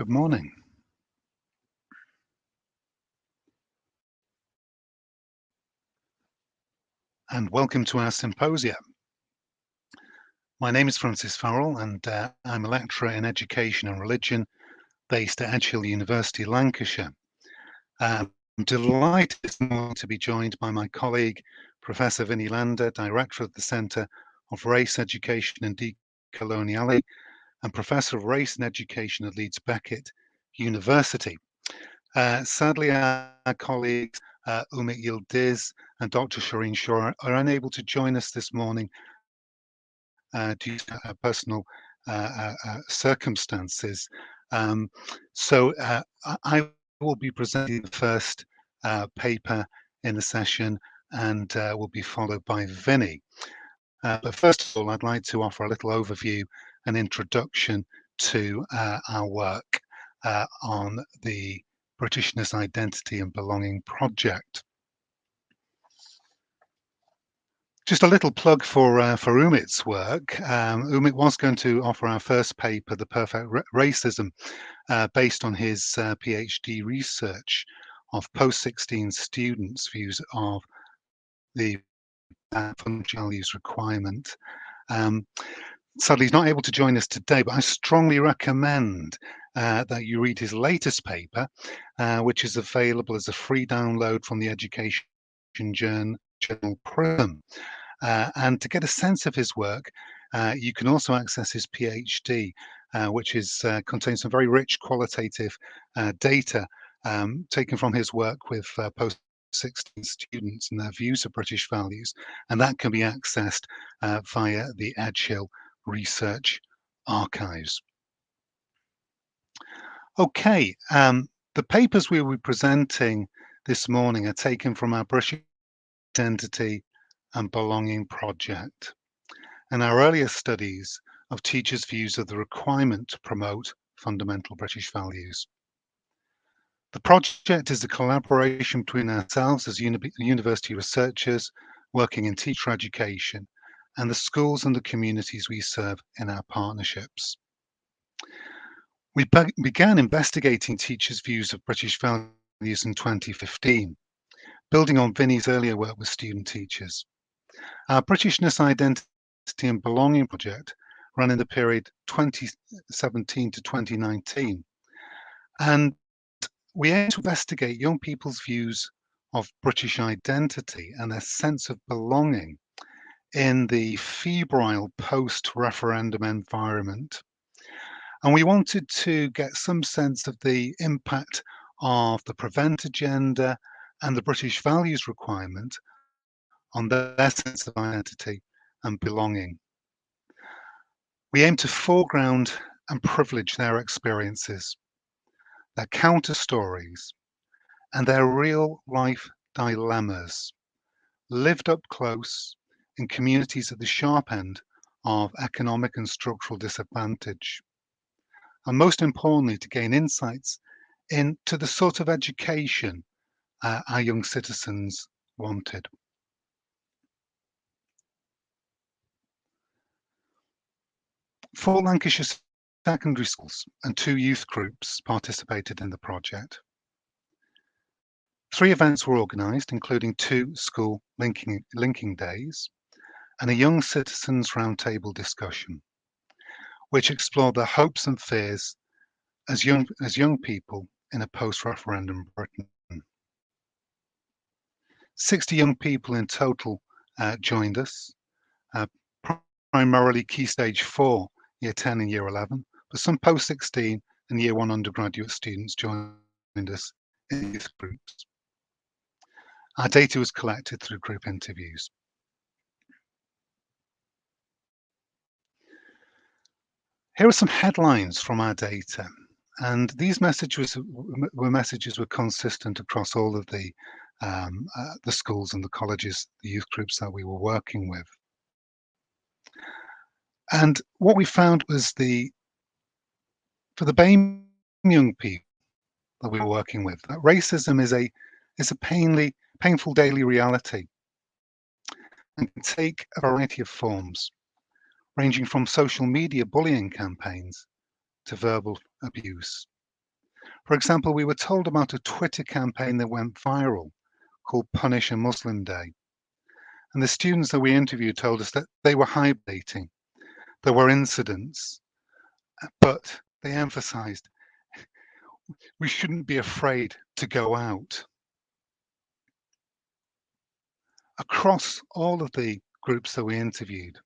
Good morning. And welcome to our symposia. My name is Francis Farrell, and I'm a lecturer in education and religion based at Edge Hill University, Lancashire. I'm delighted this morning to be joined by my colleague, Professor Vinnie Lander, Director of the Centre of Race, Education and Decoloniality, and Professor of Race and Education at Leeds Beckett University. Sadly, our colleagues Umit Yildiz and Dr. Shireen Shaw are unable to join us this morning due to personal circumstances. So I will be presenting the first paper in the session and will be followed by Vinnie. But first of all, I'd like to offer a little overview and introduction to our work on the Britishness Identity and Belonging project. Just a little plug for Umit's work. Umit was going to offer our first paper, The Perfect Racism, based on his PhD research of post-16 students' views of the fundamental values requirement. Sadly, he's not able to join us today, but I strongly recommend that you read his latest paper, which is available as a free download from the Education Journal Prism. And to get a sense of his work, you can also access his PhD, which contains some very rich qualitative data taken from his work with post-16 students and their views of British values, and that can be accessed via the Edge Hill Research Archives. Okay, the papers we will be presenting this morning are taken from our British Identity and Belonging project and our earlier studies of teachers' views of the requirement to promote fundamental British values. The project is a collaboration between ourselves as university researchers working in teacher education and the schools and the communities we serve in our partnerships. We began investigating teachers' views of British values in 2015, building on Vinnie's earlier work with student teachers. Our Britishness Identity and Belonging project ran in the period 2017 to 2019, and we aim to investigate young people's views of British identity and their sense of belonging in the febrile post-referendum environment. And we wanted to get some sense of the impact of the Prevent agenda and the British values requirement on their sense of identity and belonging. We aim to foreground and privilege their experiences, their counter stories, and their real life dilemmas, lived up close in communities at the sharp end of economic and structural disadvantage. And most importantly, to gain insights into the sort of education our young citizens wanted. Four Lancashire secondary schools and 2 youth groups participated in the project. 3 events were organised, including 2 school linking days and a young citizens roundtable discussion, which explored their hopes and fears as young people in a post-referendum Britain. 60 young people in total joined us, primarily Key Stage 4, Year 10 and Year 11, but some post-16 and Year 1 undergraduate students joined us in youth groups. Our data was collected through group interviews. Here are some headlines from our data, and these messages were consistent across all of the schools and the colleges, the youth groups that we were working with. And what we found was for the BAME young people that we were working with, that racism is a painful daily reality and can take a variety of forms, ranging from social media bullying campaigns to verbal abuse For example, we were told about a Twitter campaign that went viral called Punish a Muslim Day. And the students that we interviewed told us that they were hibernating. There were incidents, but they emphasized we shouldn't be afraid to go out. Across all of the groups that we interviewed,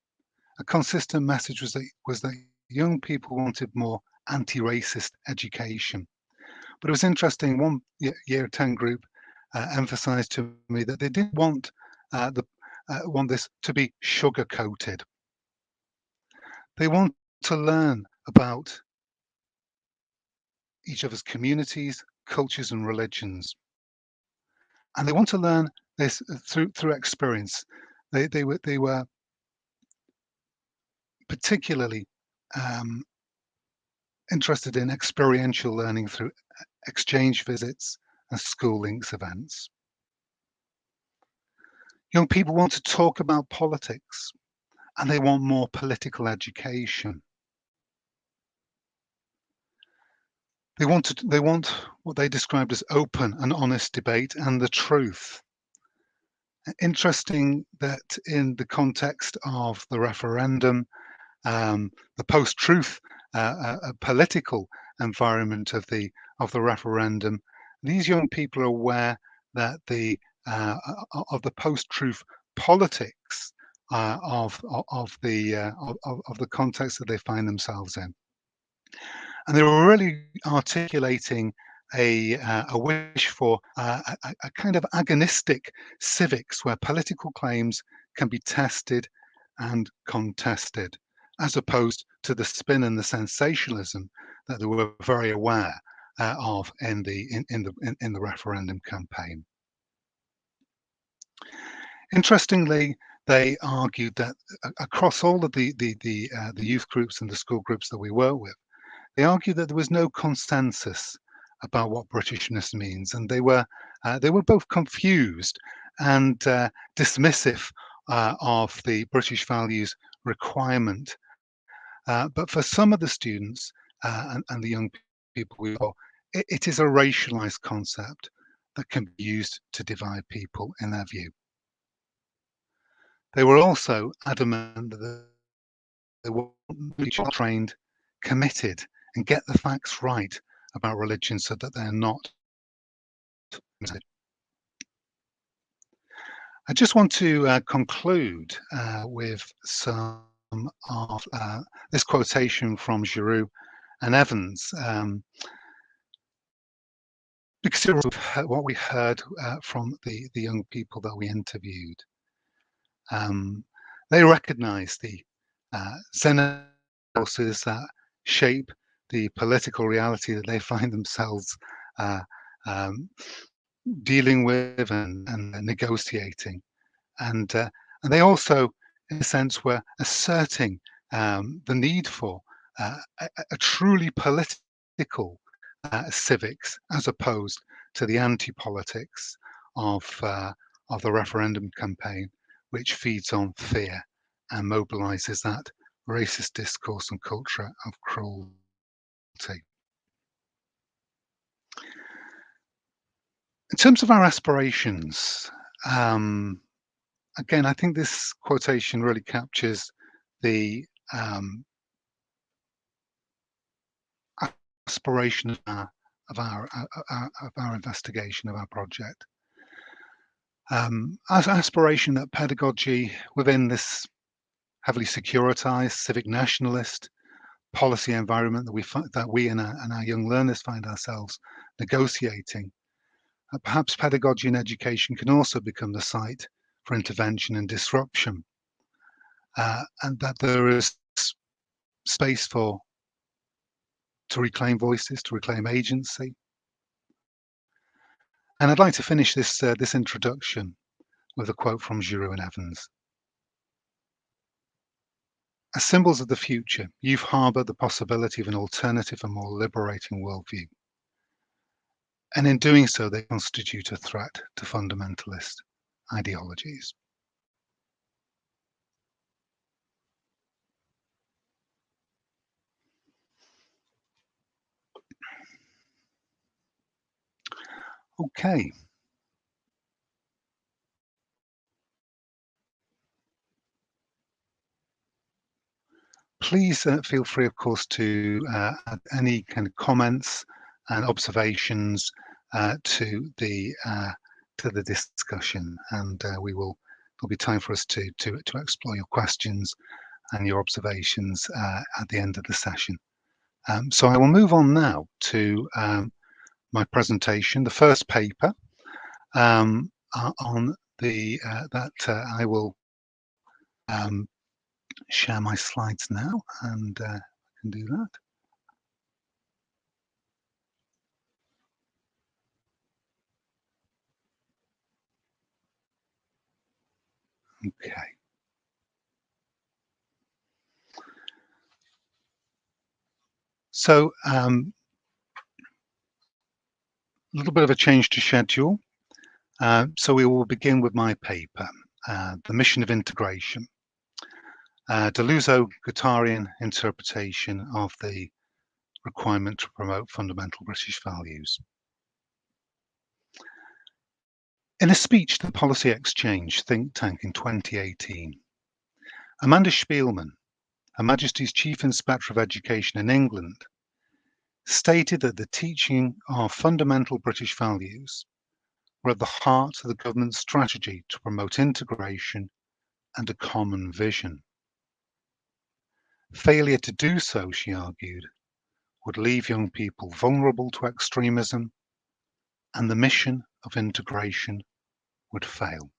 a consistent message was that young people wanted more anti-racist education. But it was interesting. One year 10 group emphasised to me that they didn't want want this to be sugar coated. They want to learn about each other's communities, cultures, and religions, and they want to learn this through experience. They were particularly um, interested in experiential learning through exchange visits and school links events. Young people want to talk about politics and they want more political education. They want what they described as open and honest debate and the truth. Interesting that in the context of the referendum, the post-truth political environment of the referendum, these young people are aware that of the post-truth politics of the context that they find themselves in, and they were really articulating a wish for a kind of agonistic civics where political claims can be tested and contested, as opposed to the spin and the sensationalism that they were very aware of in the referendum campaign. Interestingly, they argued that across all of the youth groups and the school groups that we work with, they argued that there was no consensus about what Britishness means, and they were both confused and dismissive of the British values requirement. But for some of the students and the young people we saw, it is a racialized concept that can be used to divide people in their view. They were also adamant that they want to be trained, committed, and get the facts right about religion so that they're not. I just want to conclude with some of this quotation from Giroux and Evans, because of what we heard from the young people that we interviewed. They recognize the Zen forces that shape the political reality that they find themselves uh, um, dealing with and negotiating. And they also, in a sense, were asserting the need for a truly political civics as opposed to the anti-politics of the referendum campaign, which feeds on fear and mobilizes that racist discourse and culture of cruelty. In terms of our aspirations, again, I think this quotation really captures the aspiration of our investigation of our project. As aspiration that pedagogy within this heavily securitized civic nationalist policy environment that we and our young learners find ourselves negotiating, perhaps pedagogy and education can also become the site for intervention and disruption, and that there is space to reclaim voices, to reclaim agency. And I'd like to finish this introduction with a quote from Giroux and Evans. As symbols of the future, youth harbour the possibility of an alternative and more liberating worldview. And in doing so, they constitute a threat to fundamentalist ideologies. Okay. Please feel free, of course, to add any kind of comments and observations uh, to the uh, to the discussion, and there'll be time for us to explore your questions and your observations at the end of the session. So I will move on now to my presentation, the first paper on the that I will um, share my slides now, and I can do that. Okay. So a little bit of a change to schedule. So we will begin with my paper, The Mission of Integration, Deleuze-Guattarian interpretation of the requirement to promote fundamental British values. In a speech to the Policy Exchange think tank in 2018, Amanda Spielman, Her Majesty's Chief Inspector of Education in England, stated that the teaching of fundamental British values were at the heart of the government's strategy to promote integration and a common vision. Failure to do so, she argued, would leave young people vulnerable to extremism, and the mission of integration would fail.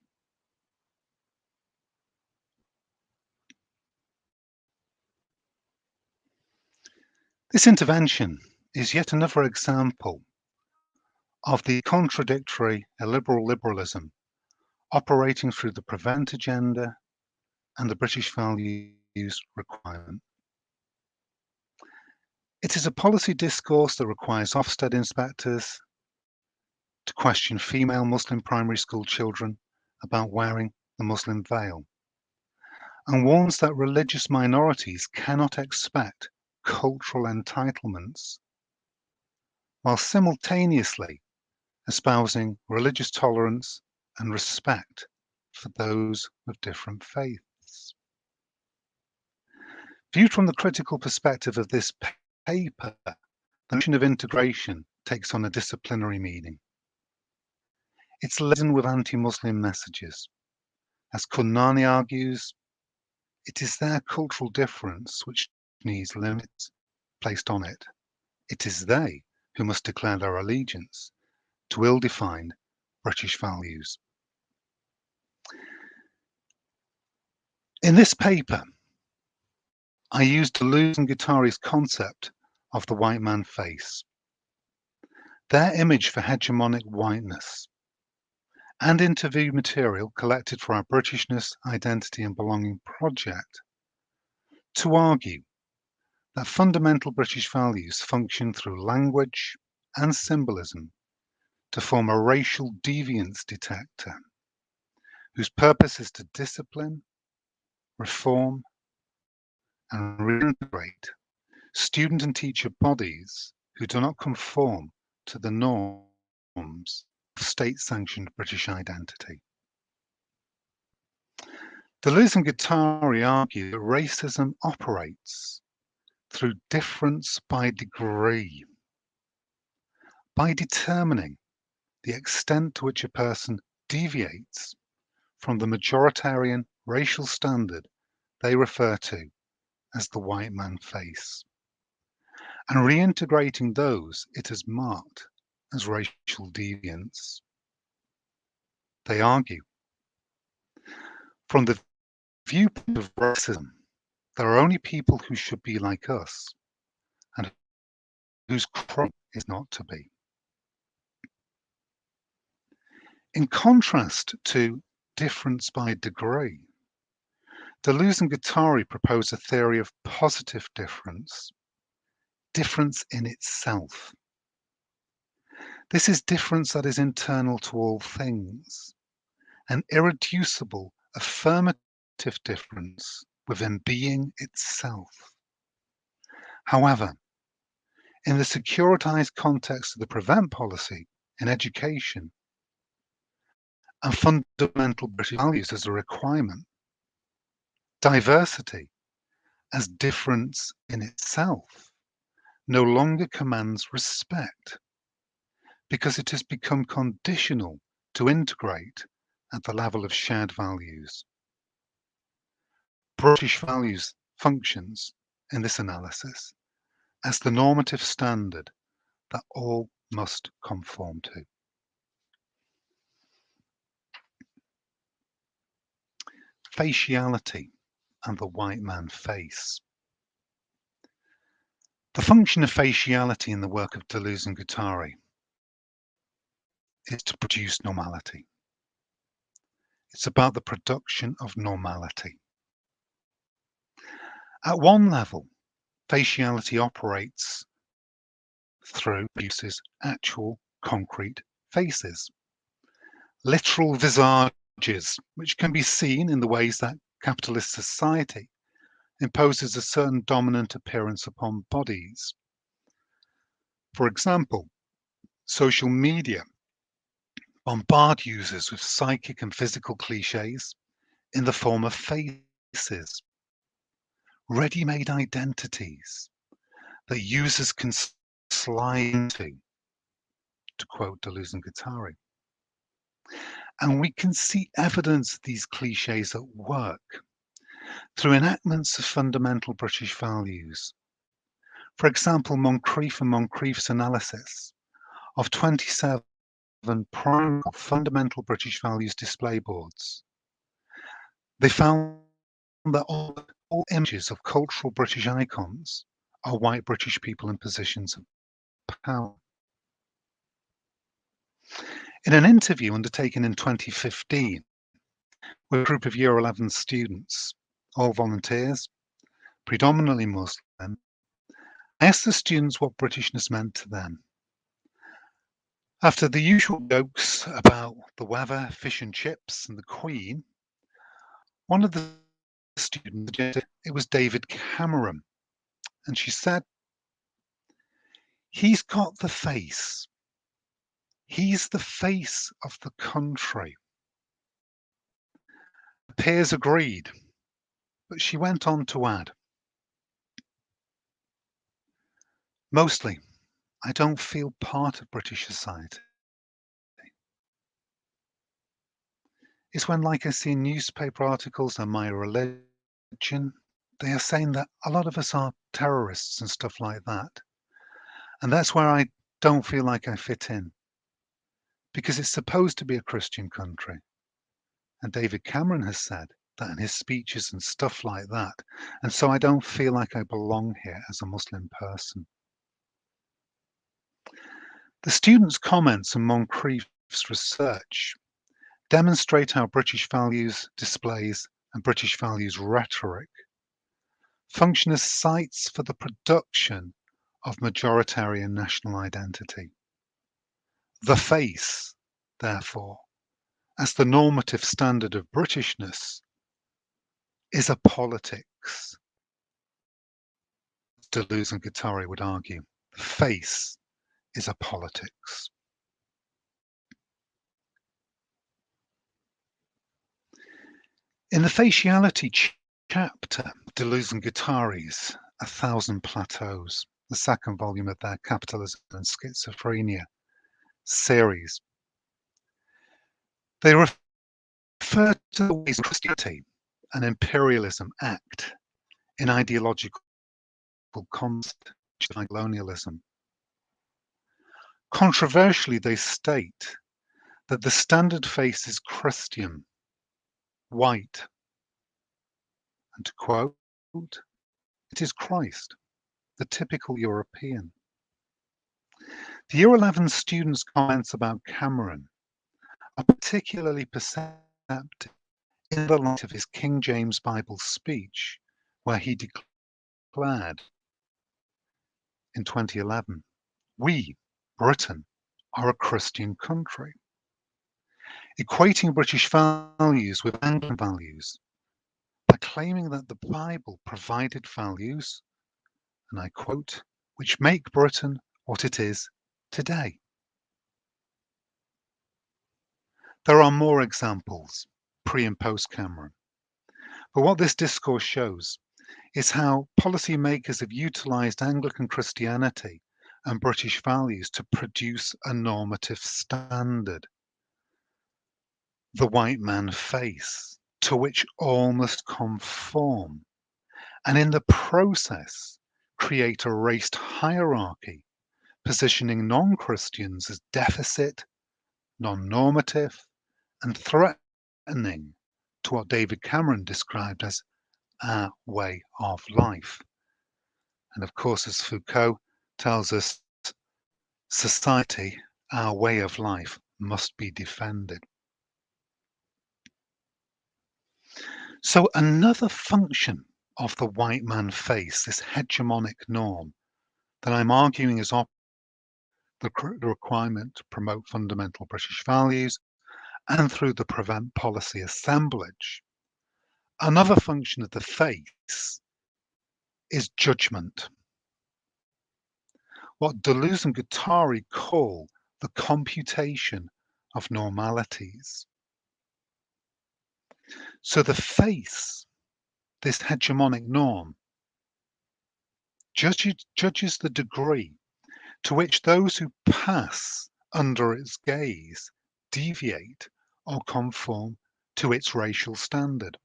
This intervention is yet another example of the contradictory illiberal liberalism operating through the prevent agenda and the British values requirement. It is a policy discourse that requires Ofsted inspectors to question female Muslim primary school children about wearing the Muslim veil, and warns that religious minorities cannot expect cultural entitlements, while simultaneously espousing religious tolerance and respect for those with different faiths. Viewed from the critical perspective of this paper, the mission of integration takes on a disciplinary meaning. It's laden with anti-Muslim messages. As Kundnani argues, it is their cultural difference which needs limits placed on it. It is they who must declare their allegiance to ill-defined British values. In this paper, I used Deleuze and Guattari's concept of the white man face, their image for hegemonic whiteness, and interview material collected for our Britishness, Identity and Belonging project to argue that fundamental British values function through language and symbolism to form a racial deviance detector whose purpose is to discipline, reform, and reintegrate student and teacher bodies who do not conform to the norms of state-sanctioned British identity. Deleuze and Guattari argue that racism operates through difference by degree, by determining the extent to which a person deviates from the majoritarian racial standard they refer to as the white man face, and reintegrating those it has marked as racial deviants. They argue, from the viewpoint of racism, there are only people who should be like us and whose crime is not to be. In contrast to difference by degree, Deleuze and Guattari propose a theory of positive difference, difference in itself. This is difference that is internal to all things, an irreducible, affirmative difference within being itself. However, in the securitized context of the prevent policy, in education, and fundamental British values as a requirement. Diversity as difference in itself no longer commands respect because it has become conditional to integrate at the level of shared values. British values functions in this analysis as the normative standard that all must conform to. Faciality and the white man face. The function of faciality in the work of Deleuze and Guattari is to produce normality. It's about the production of normality. At one level, faciality operates through produces actual concrete faces, literal visages, which can be seen in the ways that capitalist society imposes a certain dominant appearance upon bodies. For example, social media bombard users with psychic and physical cliches in the form of faces, ready-made identities that users can slide into, to quote Deleuze and Guattari. And we can see evidence of these cliches at work through enactments of fundamental British values. For example, Moncrieff and Moncrieff's analysis of 27 primary fundamental British values display boards. They found that all images of cultural British icons are white British people in positions of power. In an interview undertaken in 2015 with a group of Year 11 students, all volunteers, predominantly Muslim, I asked the students what Britishness meant to them. After the usual jokes about the weather, fish and chips, and the Queen, one of the students suggested it was David Cameron, and she said, "He's got the face. He's the face of the country." The peers agreed, but she went on to add, "Mostly, I don't feel part of British society. It's when, like I see in newspaper articles on my religion, they are saying that a lot of us are terrorists and stuff like that. And that's where I don't feel like I fit in. Because it's supposed to be a Christian country. And David Cameron has said that in his speeches and stuff like that. And so I don't feel like I belong here as a Muslim person." The students' comments and Moncrieff's research demonstrate how British values displays and British values rhetoric function as sites for the production of majoritarian national identity. The face, therefore, as the normative standard of Britishness, is a politics. Deleuze and Guattari would argue. The face is a politics. In the faciality chapter of Deleuze and Guattari's 1,000 Plateaus, the second volume of their Capitalism and Schizophrenia series, they refer to the ways Christianity and imperialism act in ideological context like colonialism. Controversially, they state that the standard face is Christian, white, and to quote, "It is Christ, the typical European." The Year 11 students' comments about Cameron are particularly perceptive in the light of his King James Bible speech, where he declared in 2011, "We, Britain, are a Christian country." Equating British values with Anglican values by claiming that the Bible provided values, and I quote, "which make Britain what it is today." There are more examples, pre and post Cameron. But what this discourse shows is how policymakers have utilised Anglican Christianity and British values to produce a normative standard, the white man face, to which all must conform, and in the process create a raced hierarchy, positioning non-Christians as deficit, non-normative, and threatening to what David Cameron described as our way of life. And of course, as Foucault tells us, society, our way of life, must be defended. So another function of the white man face, this hegemonic norm, that I'm arguing is the requirement to promote fundamental British values and through the prevent policy assemblage. Another function of the face is judgment. What Deleuze and Guattari call the computation of normalities. So the face, this hegemonic norm, judges the degree to which those who pass under its gaze deviate or conform to its racial standard.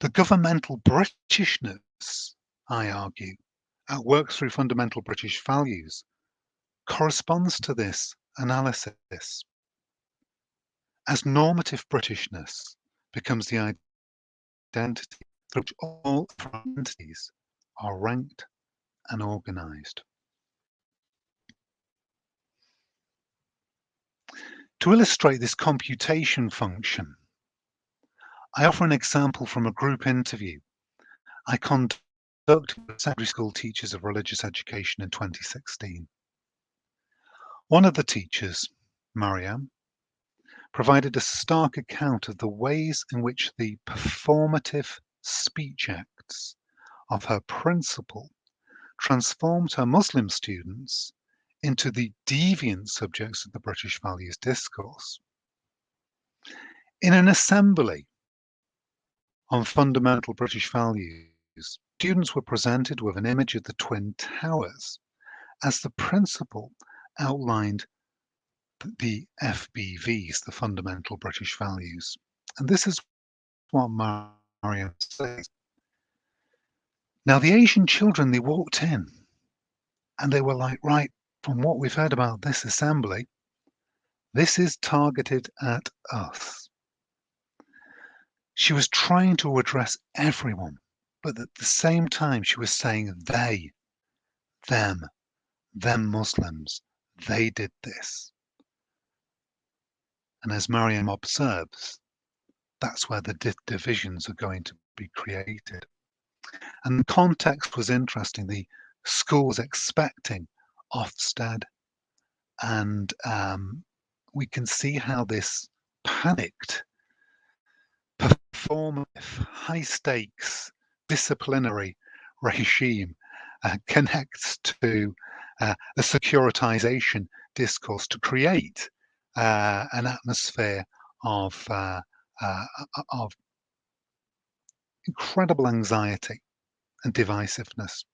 The governmental Britishness, I argue, at work through fundamental British values, corresponds to this analysis. As normative Britishness becomes the identity through which all entities are ranked and organised. To illustrate this computation function, I offer an example from a group interview I conducted with secondary school teachers of religious education in 2016. One of the teachers, Mariam, provided a stark account of the ways in which the performative speech acts of her principal transformed her Muslim students into the deviant subjects of the British values discourse. In an assembly on fundamental British values, students were presented with an image of the Twin Towers as the principal outlined the FBVs, the fundamental British values. And this is what Mariam says. Now, the Asian children, they walked in and they were like, right, from what we've heard about this assembly, this is targeted at us. She was trying to address everyone, but at the same time, she was saying they, them Muslims, they did this. And as Mariam observes, that's where the divisions are going to be created. And the context was interesting. The school was expecting Ofsted, and we can see how this panicked, performative, high stakes, disciplinary regime connects to the securitization discourse to create an atmosphere of incredible anxiety and divisiveness.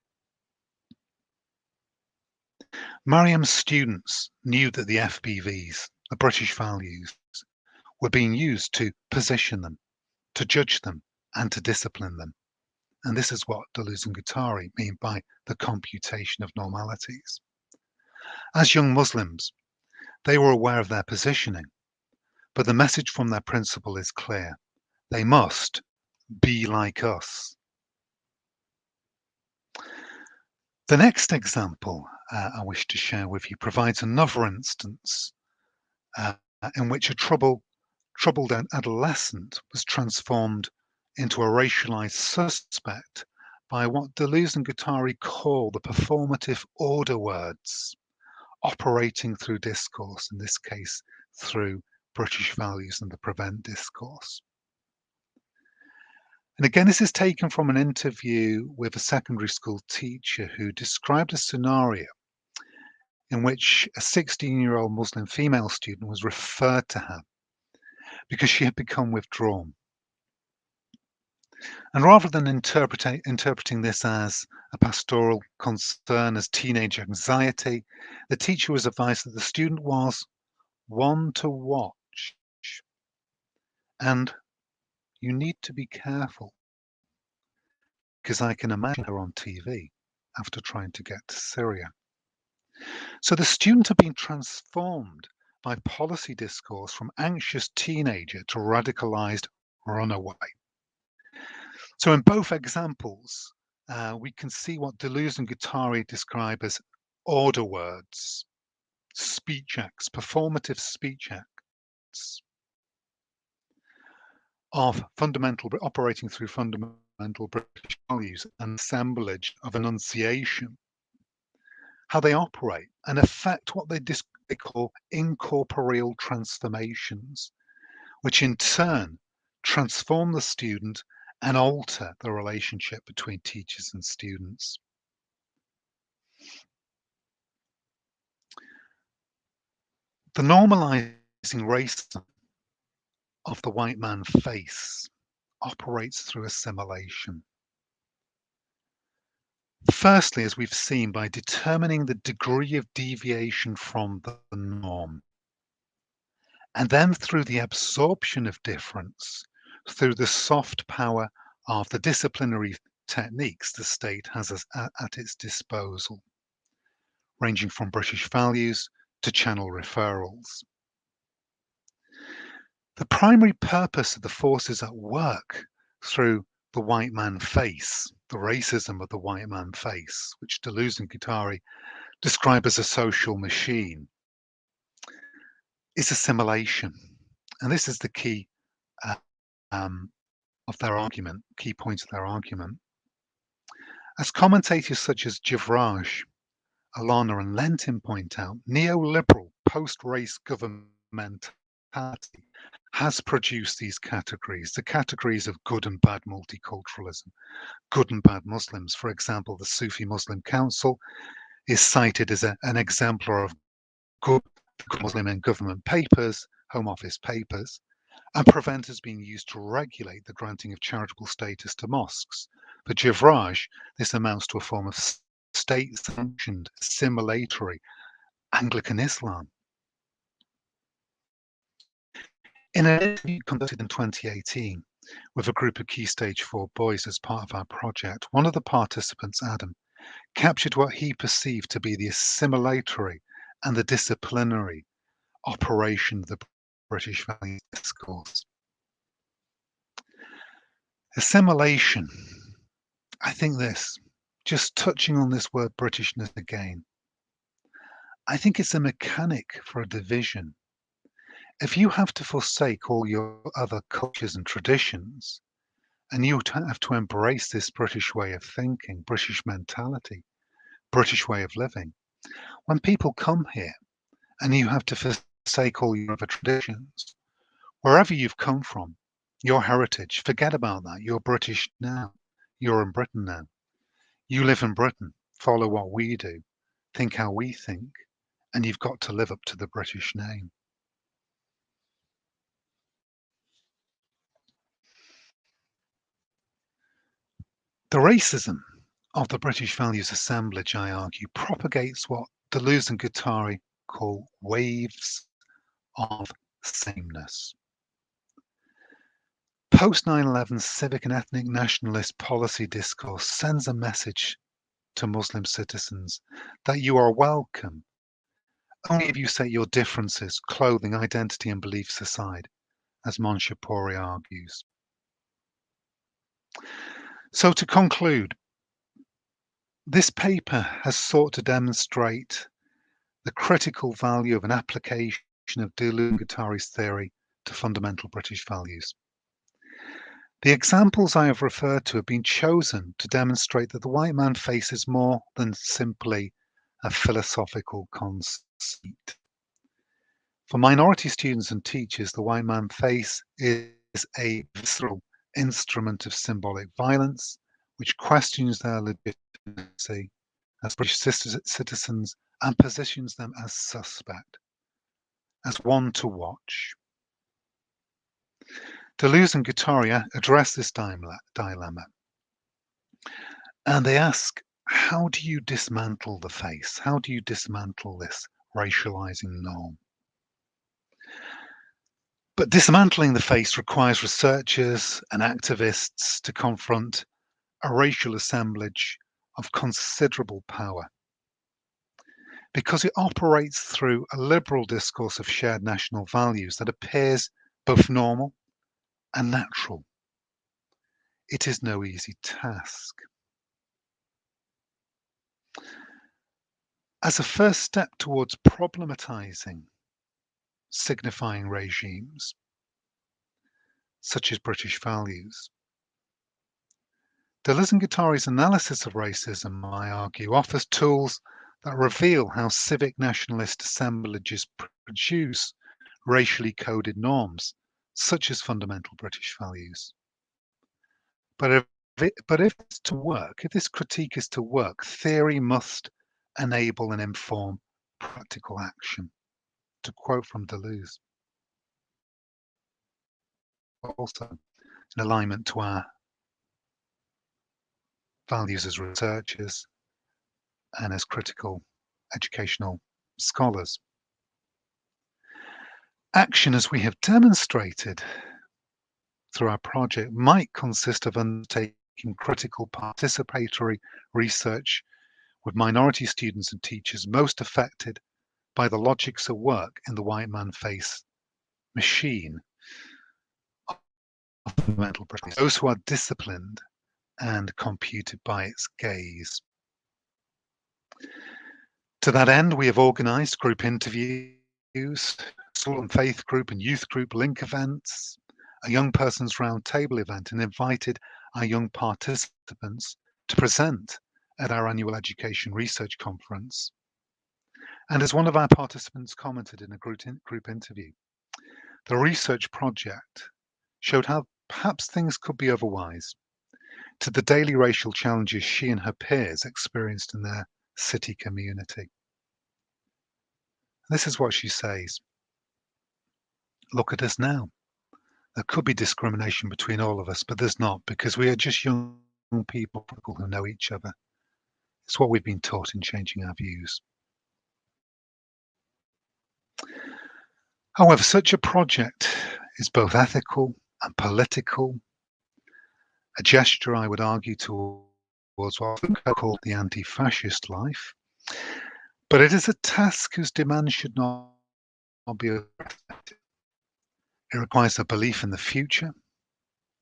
Mariam's students knew that the FBVs, the British values, were being used to position them, to judge them, and to discipline them. And this is what Deleuze and Guattari mean by the computation of normalities. As young Muslims, they were aware of their positioning, but the message from their principal is clear. They must be like us. The next example I wish to share with you provides another instance in which a troubled adolescent was transformed into a racialized suspect by what Deleuze and Guattari call the performative order words, operating through discourse, in this case through British values and the prevent discourse. And again, this is taken from an interview with a secondary school teacher who described a scenario in which a 16-year-old Muslim female student was referred to her because she had become withdrawn. And rather than interpreting this as a pastoral concern, as teenage anxiety, the teacher was advised that the student was one to watch, and you need to be careful because I can imagine her on TV after trying to get to Syria. So the student had been transformed by policy discourse from anxious teenager to radicalized runaway. So in both examples, we can see what Deleuze and Guattari describe as order words, speech acts, performative speech acts of operating through fundamental British values and assemblage of enunciation, how they operate and affect what they call incorporeal transformations, which in turn transform the student and alter the relationship between teachers and students. The normalizing racism of the white man face operates through assimilation. Firstly, as we've seen, by determining the degree of deviation from the norm, and then through the absorption of difference, through the soft power of the disciplinary techniques the state has at its disposal, ranging from British values to channel referrals. The primary purpose of the forces at work through the white man face, the racism of the white man face, which Deleuze and Guattari describe as a social machine, is assimilation. And this is the key of their argument, key point of their argument. As commentators such as Javraj, Alana and Lentin point out, neoliberal post-race governmentality has produced these categories, the categories of good and bad multiculturalism, good and bad Muslims. For example, the Sufi Muslim Council is cited as an exemplar of good Muslim in government papers, Home Office papers, and Prevent has been used to regulate the granting of charitable status to mosques. For Javraj, this amounts to a form of state-sanctioned, assimilatory Anglican Islam. In an interview conducted in 2018 with a group of Key Stage 4 boys as part of our project, one of the participants, Adam, captured what he perceived to be the assimilatory and the disciplinary operation of the British value discourse. Assimilation, I think this, just touching on this word Britishness again, I think it's a mechanic for a division. If you have to forsake all your other cultures and traditions, and you have to embrace this British way of thinking, British mentality, British way of living, when people come here and you have to forsake all your other traditions, wherever you've come from, your heritage, forget about that. You're British now. You're in Britain now. You live in Britain. Follow what we do. Think how we think. And you've got to live up to the British name. The racism of the British values assemblage, I argue, propagates what Deleuze and Guattari call waves of sameness. Post 9/11 civic and ethnic nationalist policy discourse sends a message to Muslim citizens that you are welcome only if you set your differences, clothing, identity and beliefs aside, as Monshapuri argues. So to conclude, this paper has sought to demonstrate the critical value of an application of Deleuze and Guattari's theory to fundamental British values. The examples I have referred to have been chosen to demonstrate that the white man faces more than simply a philosophical conceit. For minority students and teachers, the white man face is a visceral instrument of symbolic violence, which questions their legitimacy as British citizens and positions them as suspect, as one to watch. Deleuze and Guattari address this dilemma, and they ask, how do you dismantle the face? How do you dismantle this racializing norm? But dismantling the face requires researchers and activists to confront a racial assemblage of considerable power, because it operates through a liberal discourse of shared national values that appears both normal and natural. It is no easy task. As a first step towards problematizing signifying regimes, such as British values, Deleuze and Guattari's analysis of racism, I argue, offers tools that reveal how civic nationalist assemblages produce racially coded norms, such as fundamental British values. But if it's to work, if this critique is to work, theory must enable and inform practical action, to quote from Deleuze. Also, in alignment to our values as researchers and as critical educational scholars. Action, as we have demonstrated through our project, might consist of undertaking critical participatory research with minority students and teachers most affected by the logics at work in the white man face machine of fundamental British, those who are disciplined and computed by its gaze. To that end, we have organised group interviews, soul and faith group and youth group link events, a young persons roundtable event, and invited our young participants to present at our annual education research conference. And as one of our participants commented in a group interview, the research project showed how perhaps things could be otherwise to the daily racial challenges she and her peers experienced in their city community. This is what she says. Look at us now. There could be discrimination between all of us, but there's not, because we are just young people who know each other. It's what we've been taught in changing our views. However, such a project is both ethical and political, a gesture, I would argue, towards what I call the anti-fascist life, but it is a task whose demands should not be underestimated. It requires a belief in the future,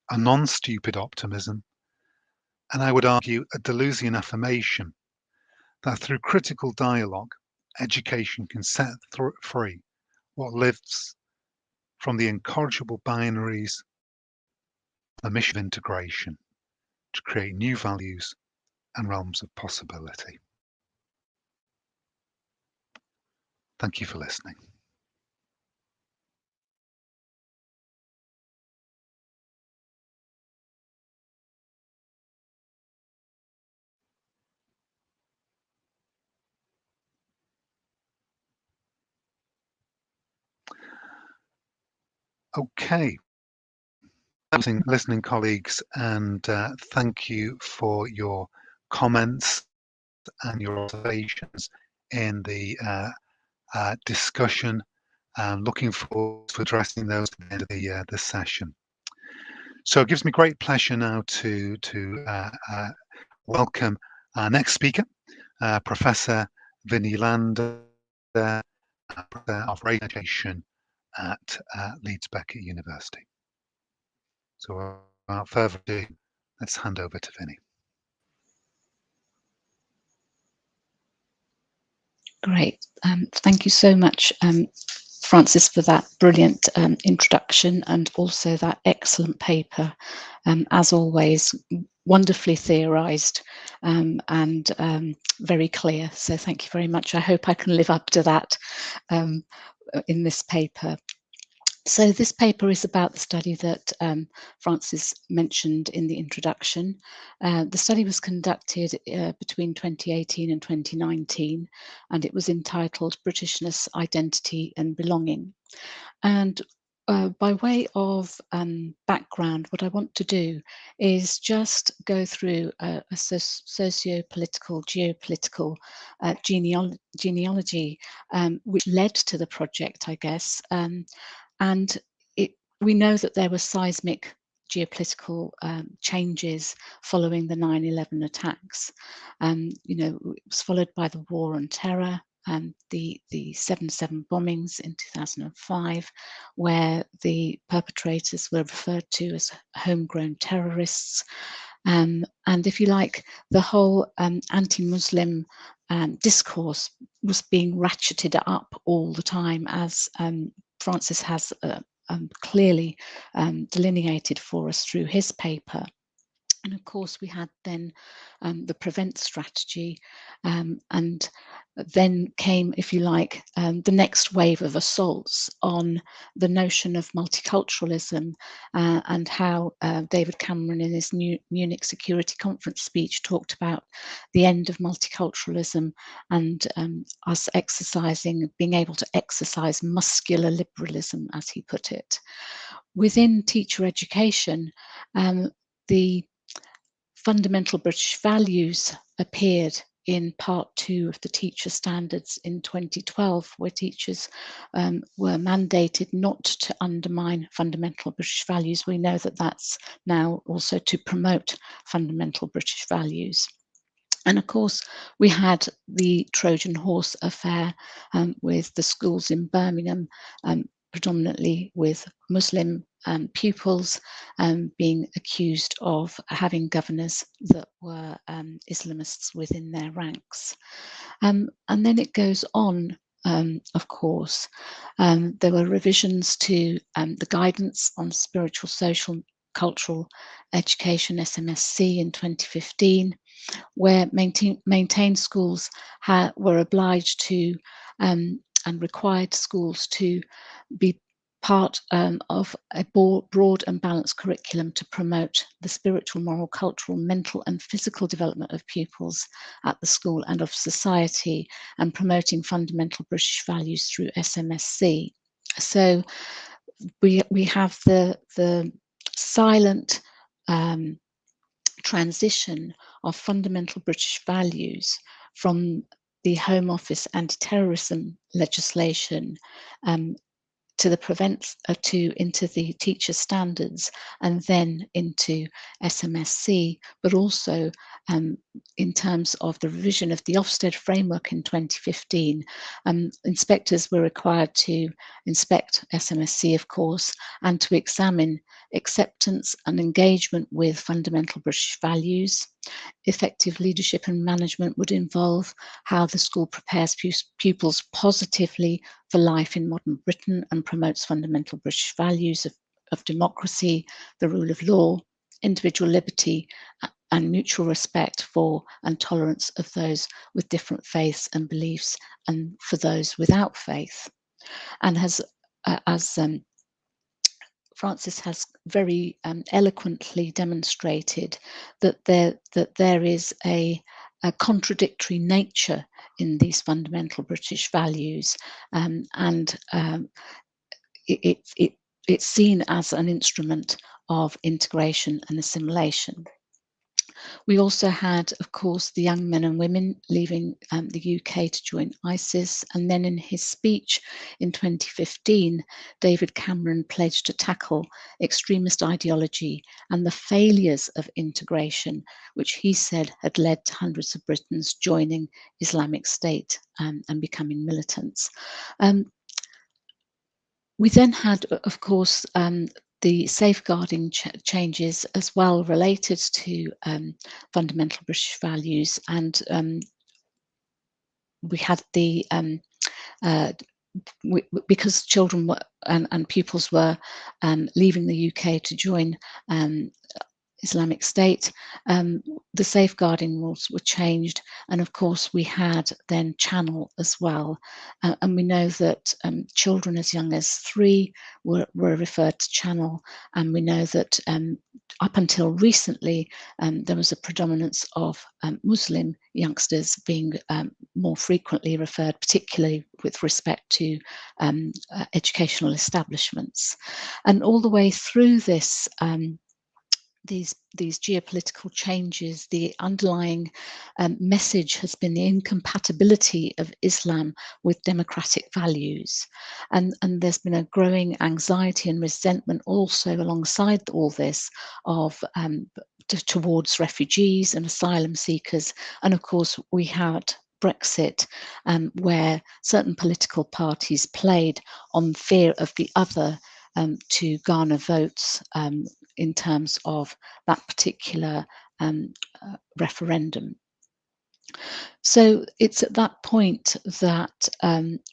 a non-stupid optimism, and I would argue a Deleuzian affirmation that through critical dialogue, education can set free what lives from the incorrigible binaries, the mission of integration, to create new values and realms of possibility. Thank you for listening. Okay. Listening colleagues, and thank you for your comments and your observations in the discussion. Looking forward to addressing those at the end of the session. So it gives me great pleasure now to welcome our next speaker, Professor Vinny Lander, Professor of Radio Education at Leeds Beckett University. So without further ado, let's hand over to Vinny. Great. Thank you so much, Francis, for that brilliant introduction and also that excellent paper. As always, wonderfully theorised and very clear. So thank you very much. I hope I can live up to that in this paper. So this paper is about the study that Francis mentioned in the introduction. The study was conducted between 2018 and 2019, and it was entitled Britishness, Identity and Belonging. And by way of background, what I want to do is just go through a socio-political, geopolitical genealogy which led to the project, I guess. And we know that there were seismic geopolitical changes following the 9/11 attacks. It was followed by the War on Terror, the 7/7 bombings in 2005, where the perpetrators were referred to as homegrown terrorists. And if you like, the whole anti-Muslim discourse was being ratcheted up all the time, as Francis has clearly delineated for us through his paper. And of course, we had then the prevent strategy, and then came, if you like, the next wave of assaults on the notion of multiculturalism, and how David Cameron in his Munich Security Conference speech talked about the end of multiculturalism and us being able to exercise muscular liberalism, as he put it. Within teacher education, the fundamental British values appeared in part 2 of the teacher standards in 2012, where teachers were mandated not to undermine fundamental British values. We know that that's now also to promote fundamental British values. And of course, we had the Trojan horse affair with the schools in Birmingham, predominantly with Muslim pupils being accused of having governors that were Islamists within their ranks. And then it goes on, of course. There were revisions to the guidance on spiritual, social, cultural education, SMSC, in 2015, where maintained schools were obliged to and required schools to be part of a broad and balanced curriculum to promote the spiritual, moral, cultural, mental and physical development of pupils at the school and of society, and promoting fundamental British values through SMSC. So we have the silent transition of fundamental British values from the Home Office anti-terrorism legislation to the into the teacher standards, and then into SMSC, but also in terms of the revision of the Ofsted framework in 2015, inspectors were required to inspect SMSC, of course, and to examine acceptance and engagement with fundamental British values. Effective leadership and management would involve how the school prepares pupils positively for life in modern Britain and promotes fundamental British values of democracy, the rule of law, individual liberty, and mutual respect for and tolerance of those with different faiths and beliefs, and for those without faith. And as Francis has very eloquently demonstrated, that there is a contradictory nature in these fundamental British values, and it's seen as an instrument of integration and assimilation. We also had, of course, the young men and women leaving the UK to join ISIS. And then in his speech in 2015, David Cameron pledged to tackle extremist ideology and the failures of integration, which he said had led to hundreds of Britons joining Islamic State and becoming militants. We then had, of course, the safeguarding changes as well, related to fundamental British values, and we had the because children were and pupils were leaving the UK to join Islamic State, the safeguarding rules were changed, and of course we had then Channel as well, and we know that children as young as 3 were referred to Channel, and we know that up until recently there was a predominance of Muslim youngsters being more frequently referred, particularly with respect to educational establishments. And all the way through this these geopolitical changes, the underlying message has been the incompatibility of Islam with democratic values. And there's been a growing anxiety and resentment also alongside all this of towards refugees and asylum seekers. And of course, we had Brexit, where certain political parties played on fear of the other to garner votes in terms of that particular referendum. So it's at that point that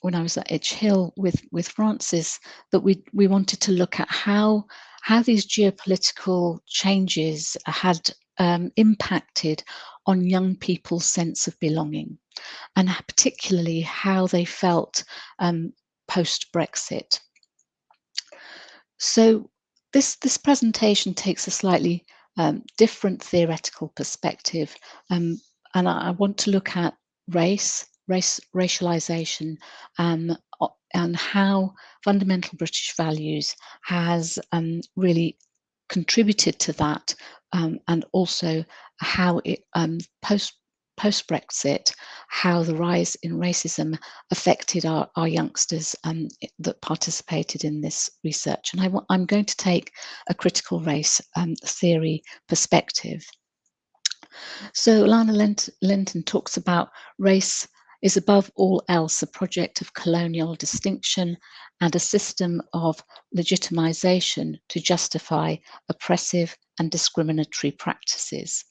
when I was at Edge Hill with Francis, that we wanted to look at how these geopolitical changes had impacted on young people's sense of belonging, and particularly how they felt post-Brexit. So this presentation takes a slightly different theoretical perspective, and I want to look at racialization, and how fundamental British values has really contributed to that, and also how it post-Brexit, how the rise in racism affected our youngsters that participated in this research. And I'm going to take a critical race theory perspective. So Lana Linton talks about race is above all else a project of colonial distinction and a system of legitimization to justify oppressive and discriminatory practices.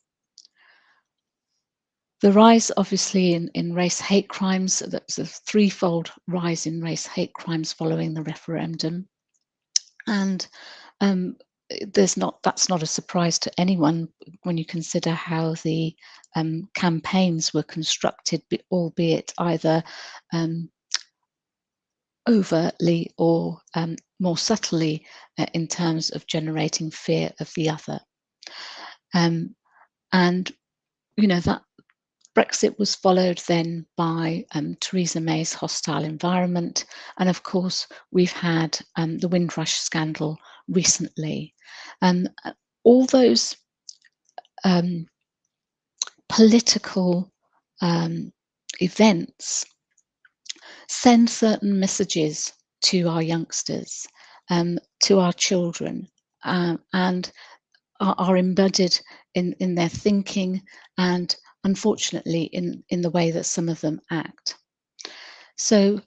The rise, obviously, in race hate crimes, that's a threefold rise in race hate crimes following the referendum. And that's not a surprise to anyone when you consider how the campaigns were constructed, albeit either overtly or more subtly in terms of generating fear of the other. And that Brexit was followed then by Theresa May's hostile environment. And of course, we've had the Windrush scandal recently. And all those political events send certain messages to our youngsters, to our children, and are embedded in their thinking, and unfortunately in the way that some of them act. So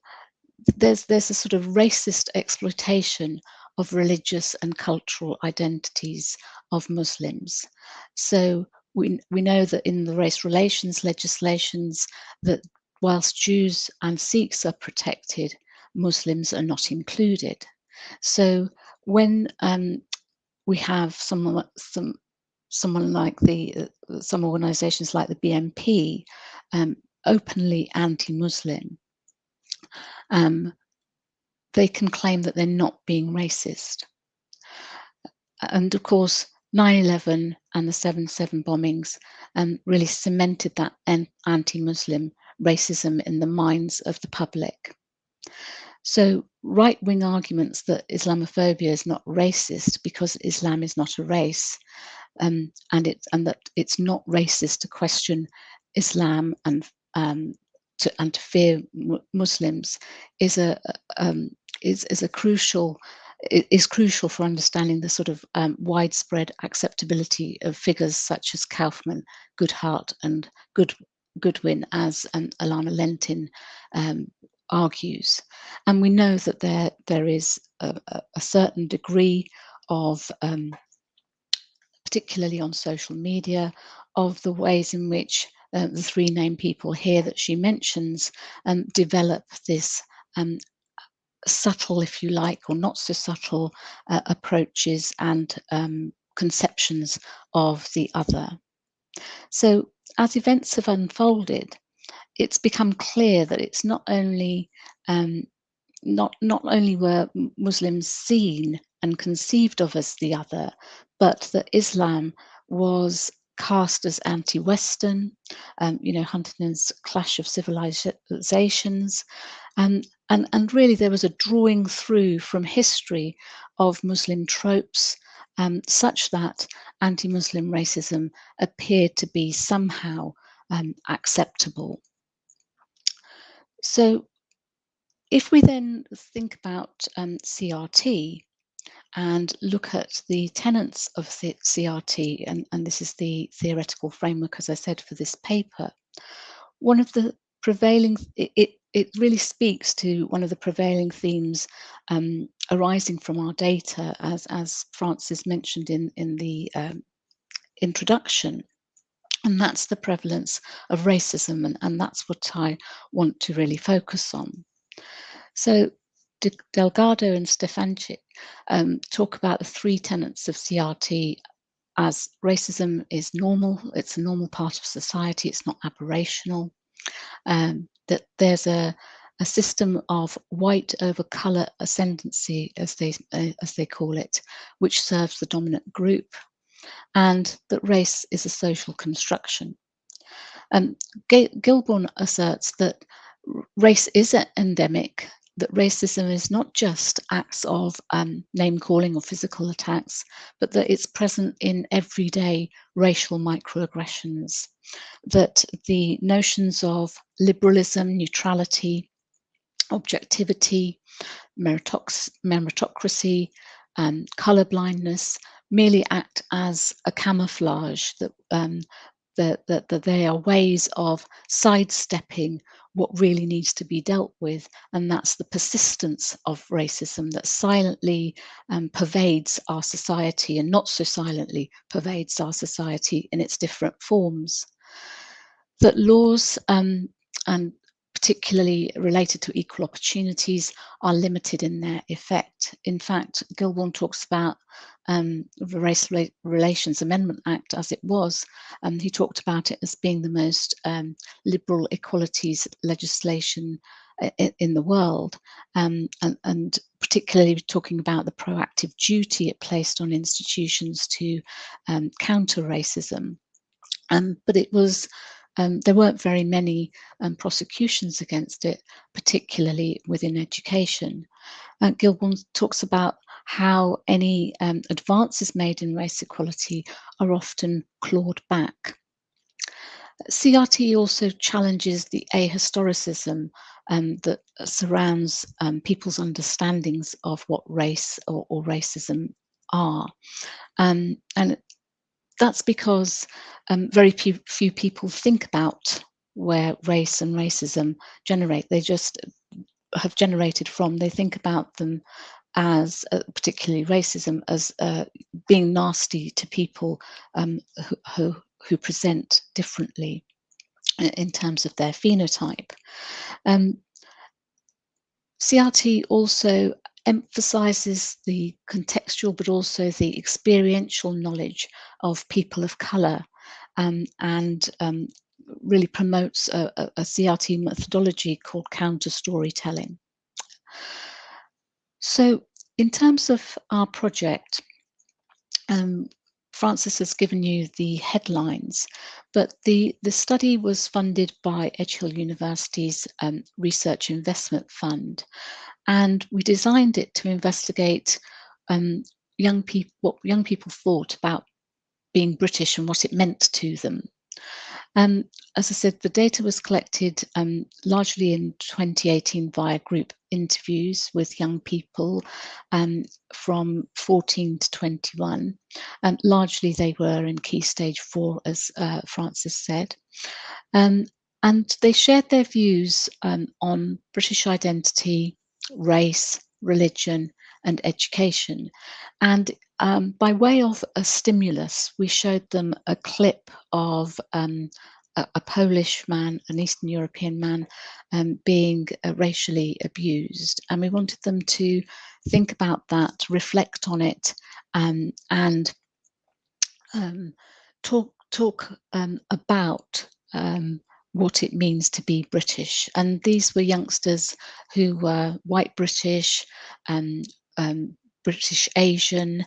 there's a sort of racist exploitation of religious and cultural identities of Muslims. So we know that in the race relations legislations that whilst Jews and Sikhs are protected, Muslims are not included. So when we have some like some organisations like the BNP, openly anti-Muslim, they can claim that they're not being racist. And of course, 9/11 and the 7/7 bombings really cemented that anti-Muslim racism in the minds of the public. So right-wing arguments that Islamophobia is not racist because Islam is not a race, and that it's not racist to question Islam and to fear Muslims is crucial for understanding the sort of widespread acceptability of figures such as Kaufman, Goodhart, and Goodwin, as Alana Lentin argues. And we know that there is a certain degree of particularly on social media, of the ways in which the three named people here that she mentions develop this subtle, if you like, or not so subtle approaches and conceptions of the other. So as events have unfolded, it's become clear that it's not only were Muslims seen and conceived of as the other, but that Islam was cast as anti-Western, Huntington's clash of civilizations, and really there was a drawing through from history of Muslim tropes, such that anti-Muslim racism appeared to be somehow acceptable. So if we then think about CRT and look at the tenets of the CRT, and this is the theoretical framework, as I said, for this paper, one of the prevailing, it really speaks to one of the prevailing themes arising from our data, as Francis mentioned in the introduction, and that's the prevalence of racism, and that's what I want to really focus on. So Delgado and Stefanchik talk about the three tenets of CRT as racism is normal, it's a normal part of society, it's not aberrational, that there's a system of white over colour ascendancy, as they call it, which serves the dominant group, and that race is a social construction. Gilbourne asserts that race is endemic, that racism is not just acts of name-calling or physical attacks, but that it's present in everyday racial microaggressions, that the notions of liberalism, neutrality, objectivity, meritocracy, colourblindness merely act as a camouflage, that they are ways of sidestepping what really needs to be dealt with, and that's the persistence of racism that silently pervades our society, and not so silently pervades our society in its different forms. That laws, and particularly related to equal opportunities, are limited in their effect. In fact, Gilbourne talks about the Race Relations Amendment Act as it was. He talked about it as being the most liberal equalities legislation in the world, and particularly talking about the proactive duty it placed on institutions to counter racism. But it was there weren't very many prosecutions against it, particularly within education. Gilbourne talks about how any advances made in race equality are often clawed back. CRT also challenges the ahistoricism that surrounds people's understandings of what race or racism are. And that's because very few people think about where race and racism generate. They just have generated from. They think about them as, particularly racism, as being nasty to people who present differently in terms of their phenotype. CRT also emphasizes the contextual but also the experiential knowledge of people of colour, and really promotes a CRT methodology called counter storytelling. So in terms of our project, Francis has given you the headlines, but the study was funded by Edge Hill University's Research Investment Fund, and we designed it to investigate what young people thought about being British and what it meant to them. As I said, the data was collected largely in 2018 via group interviews with young people from 14 to 21. Largely they were in Key Stage 4, as Francis said. And they shared their views on British identity, race, religion, and education. And by way of a stimulus, we showed them a clip of a Polish man, an Eastern European man, being racially abused. And we wanted them to think about that, reflect on it, and talk about what it means to be British. And these were youngsters who were white British, um, British Asian.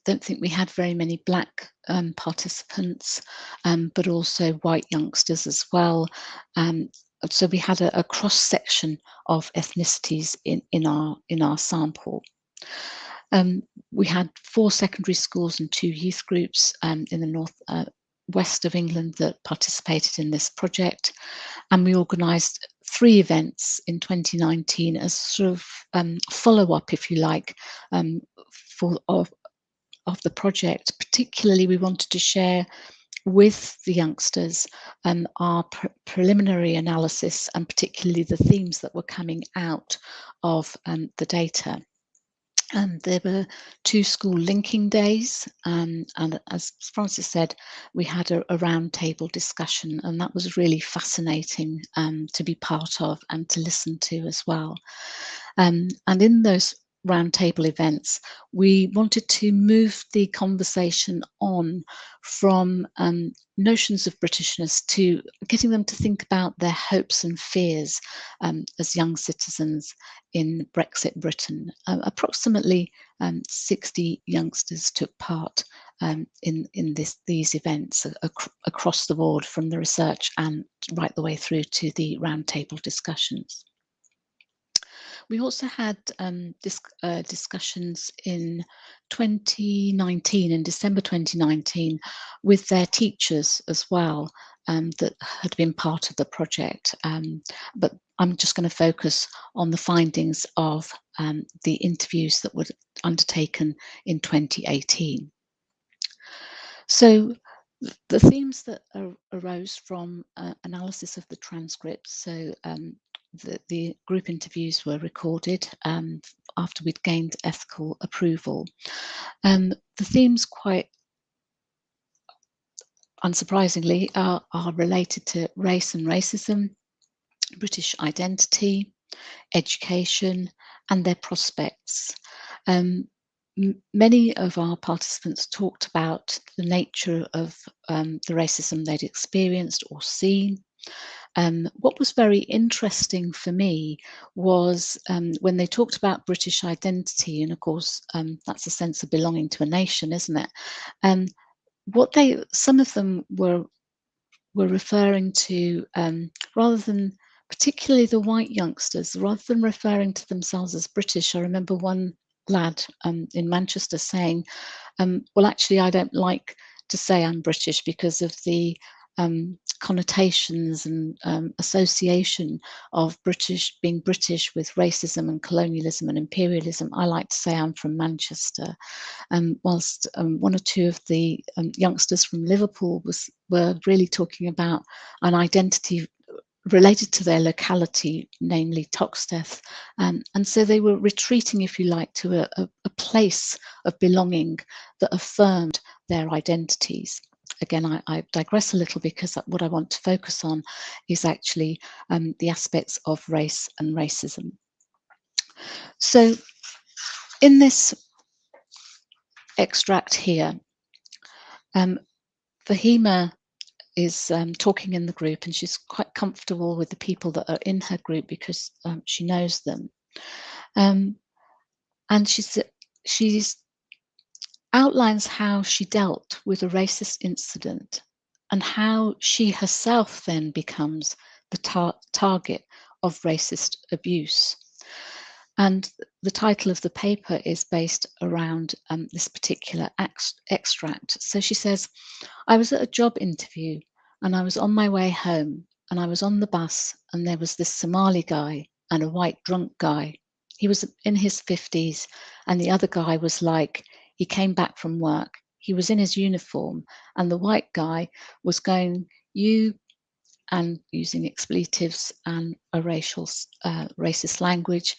Don't think we had very many black participants, but also white youngsters as well. So we had a cross section of ethnicities in our sample. We had 4 secondary schools and 2 youth groups in the north west of England that participated in this project, and we organised 3 events in 2019 as sort of follow-up, if you like, of the project. Particularly, we wanted to share with the youngsters our preliminary analysis, and particularly the themes that were coming out of the data. There were 2 school linking days, and as Francis said, we had a roundtable discussion, and that was really fascinating to be part of and to listen to as well. And in those roundtable events, we wanted to move the conversation on from notions of Britishness to getting them to think about their hopes and fears as young citizens in Brexit Britain. Approximately 60 youngsters took part in these events across the board, from the research and right the way through to the roundtable discussions. We also had discussions in 2019, in December 2019, with their teachers as well, that had been part of the project. But I'm just going to focus on the findings of the interviews that were undertaken in 2018. So the themes that arose from analysis of the transcripts, so the group interviews were recorded after we'd gained ethical approval. The themes, quite unsurprisingly, are related to race and racism, British identity, education, and their prospects. Many of our participants talked about the nature of the racism they'd experienced or seen. What was very interesting for me was when they talked about British identity, and of course that's a sense of belonging to a nation, isn't it? Some of them were referring to, rather than, particularly the white youngsters, rather than referring to themselves as British. I remember one lad in Manchester saying, well, actually, I don't like to say I'm British because of the connotations and association of being British with racism and colonialism and imperialism. I like to say I'm from Manchester. Whilst one or two of the youngsters from Liverpool were really talking about an identity related to their locality, namely Toxteth. And so they were retreating, if you like, to a place of belonging that affirmed their identities. Again, I digress a little, because what I want to focus on is actually the aspects of race and racism. So in this extract here, Fahima is talking in the group, and she's quite comfortable with the people that are in her group because she knows them. And she's outlines how she dealt with a racist incident and how she herself then becomes the target of racist abuse. And the title of the paper is based around this particular extract. So she says, I was at a job interview and I was on my way home, and I was on the bus, and there was this Somali guy and a white drunk guy. He was in his 50s, and the other guy was like, he came back from work. He was in his uniform, and the white guy was going, you, and using expletives and a racist language.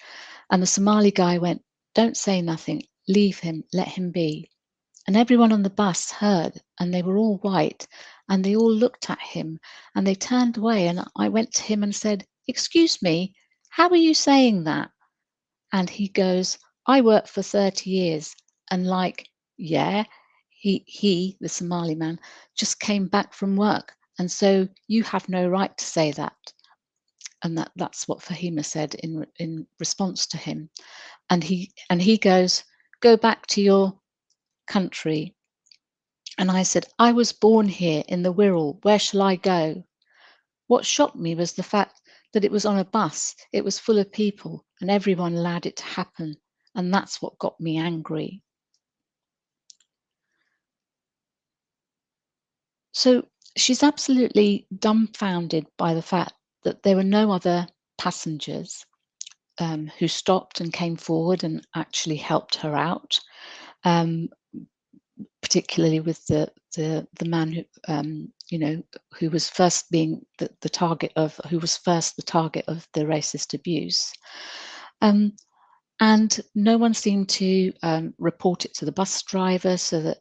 And the Somali guy went, don't say nothing, leave him, let him be. And everyone on the bus heard, and they were all white, and they all looked at him, and they turned away, and I went to him and said, excuse me, how are you saying that? And he goes, I worked for 30 years, and like, Yeah, the Somali man, just came back from work, and so you have no right to say that. And that's what Fahima said in response to him. And he goes, go back to your country. And I said, I was born here in the Wirral. Where shall I go? What shocked me was the fact that it was on a bus. It was full of people, and everyone allowed it to happen. And that's what got me angry. So she's absolutely dumbfounded by the fact that there were no other passengers who stopped and came forward and actually helped her out, particularly with the man who who was first being the target of who was first the target of the racist abuse. And no one seemed to report it to the bus driver, so that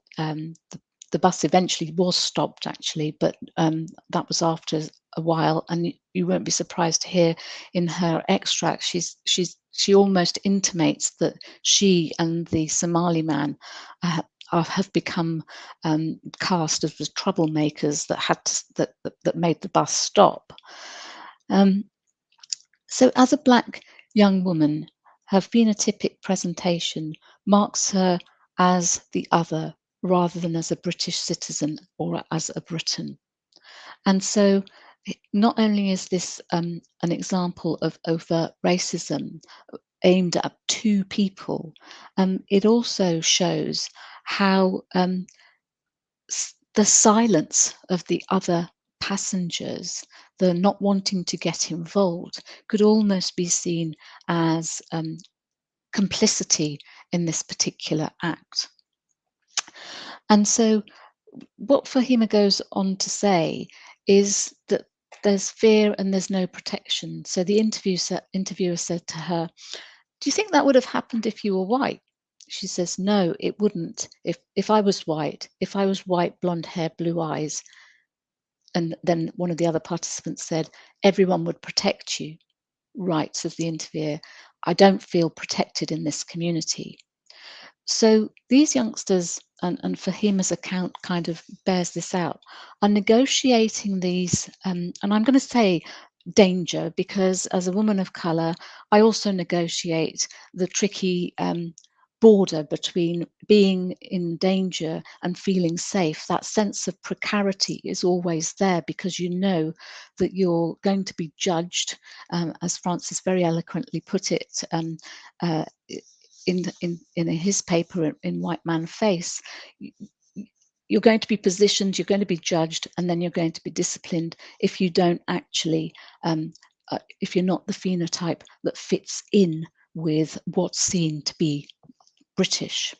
the bus eventually was stopped, actually, but that was after a while. And you won't be surprised to hear in her extract, she almost intimates that she and the Somali man have become cast as the troublemakers that that made the bus stop. So, as a black young woman, her phenotypic presentation marks her as the other rather than as a British citizen or as a Briton. And so, not only is this an example of overt racism aimed at two people, it also shows how the silence of the other passengers, the not wanting to get involved, could almost be seen as complicity in this particular act. And so, what Fahima goes on to say is that there's fear and there's no protection. So the interviewer said to her, do you think that would have happened if you were white? She says, no, it wouldn't. If I was white, blonde hair, blue eyes. And then one of the other participants said, everyone would protect you. Right, says the interviewer, I don't feel protected in this community. So these youngsters, and Fahima's account kind of bears this out, are negotiating these, and I'm going to say danger, because as a woman of colour, I also negotiate the tricky border between being in danger and feeling safe. That sense of precarity is always there, because you know that you're going to be judged, as Francis very eloquently put it, uh, in his paper in White Man Face. You're going to be positioned, you're going to be judged, and then you're going to be disciplined if you don't actually, if you're not the phenotype that fits in with what's seen to be British.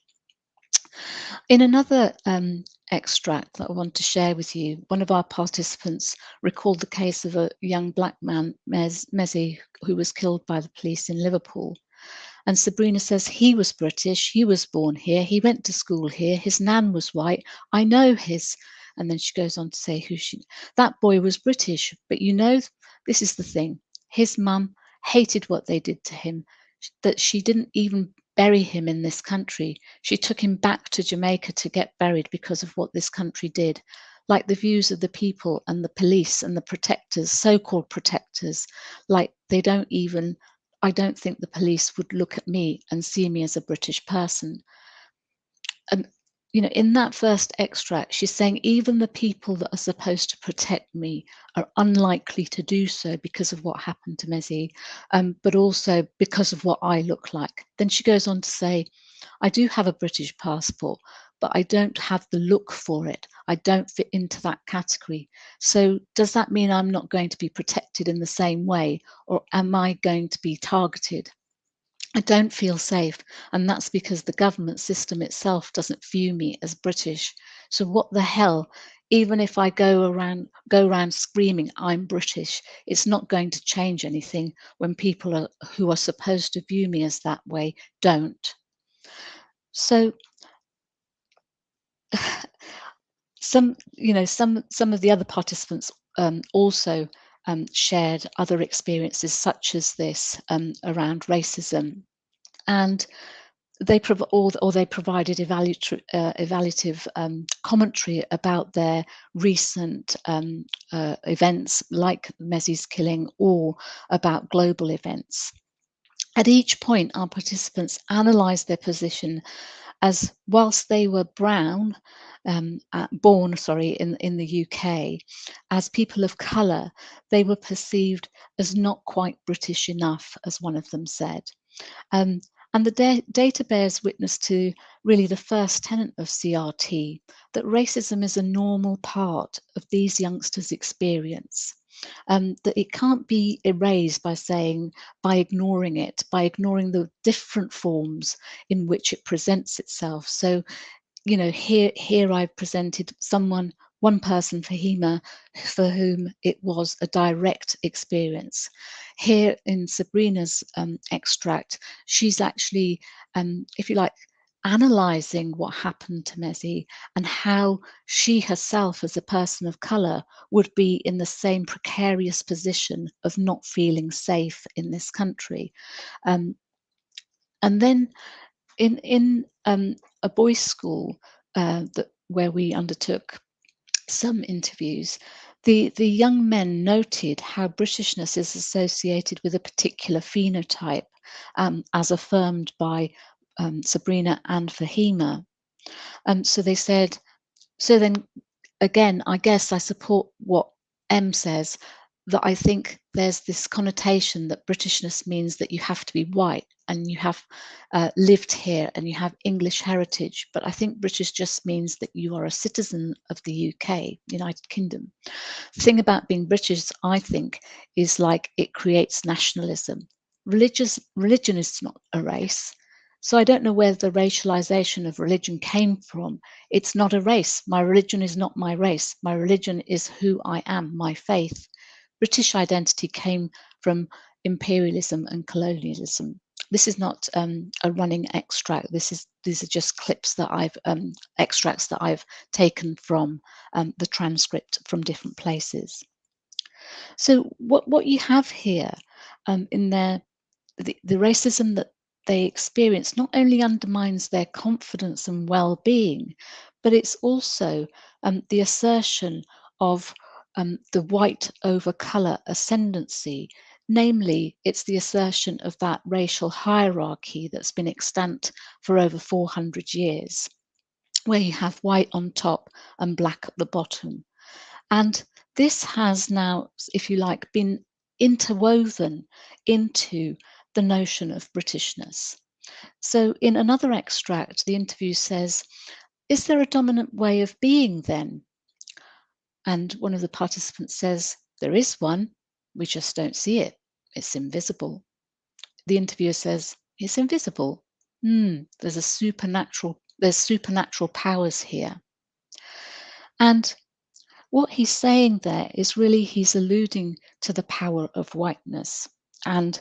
In another extract that I want to share with you, one of our participants recalled the case of a young black man, Mezi, who was killed by the police in Liverpool. And Sabrina says, he was British, he was born here, he went to school here, his nan was white, I know his. And then she goes on to say that boy was British, but you know, this is the thing, his mum hated what they did to him, that she didn't even bury him in this country. She took him back to Jamaica to get buried because of what this country did. Like the views of the people and the police and the protectors, so-called protectors, like they don't even, I don't think the police would look at me and see me as a British person. And, you know, in that first extract, she's saying even the people that are supposed to protect me are unlikely to do so because of what happened to Mezi, but also because of what I look like. Then she goes on to say, I do have a British passport, but I don't have the look for it. I don't fit into that category. So does that mean I'm not going to be protected in the same way, or am I going to be targeted? I don't feel safe, and that's because the government system itself doesn't view me as British. So what the hell? Even if I go around screaming I'm British, it's not going to change anything when people who are supposed to view me as that way don't. So some of the other participants also shared other experiences such as this around racism. And they provided evaluative commentary about their recent events like Mezzi's killing or about global events. At each point, our participants analysed their position as whilst they were born in the UK, as people of colour, they were perceived as not quite British enough, as one of them said. Um, and the data bears witness to really the first tenet of CRT, that racism is a normal part of these youngsters' experience. That it can't be erased by ignoring it, by ignoring the different forms in which it presents itself. So, you know, here I've presented one person, Fahima, for whom it was a direct experience. Here in Sabrina's extract, she's actually, if you like, analysing what happened to Mezzi and how she herself, as a person of colour, would be in the same precarious position of not feeling safe in this country. And then in a boys' school where we undertook some interviews, the young men noted how Britishness is associated with a particular phenotype, as affirmed by Sabrina and Fahima. So they said, so then again, I guess I support what M says, that I think there's this connotation that Britishness means that you have to be white and you have lived here and you have English heritage. But I think British just means that you are a citizen of the UK, United Kingdom. The thing about being British, I think, is like it creates nationalism. Religion is not a race. So I don't know where the racialization of religion came from. It's not a race. My religion is not my race. My religion is who I am, my faith. British identity came from imperialism and colonialism. This is not a running extract. These are just clips that I've extracts that I've taken from the transcript from different places. So what you have here in their the racism that they experience not only undermines their confidence and well-being, but it's also the assertion of the white over colour ascendancy. Namely, it's the assertion of that racial hierarchy that's been extant for over 400 years, where you have white on top and black at the bottom. And this has now, if you like, been interwoven into the notion of Britishness. So, in another extract, the interview says, "Is there a dominant way of being then?" And one of the participants says, "There is one, we just don't see it. It's invisible." The interviewer says, "It's invisible. There's supernatural powers here." And what he's saying there is really he's alluding to the power of whiteness. And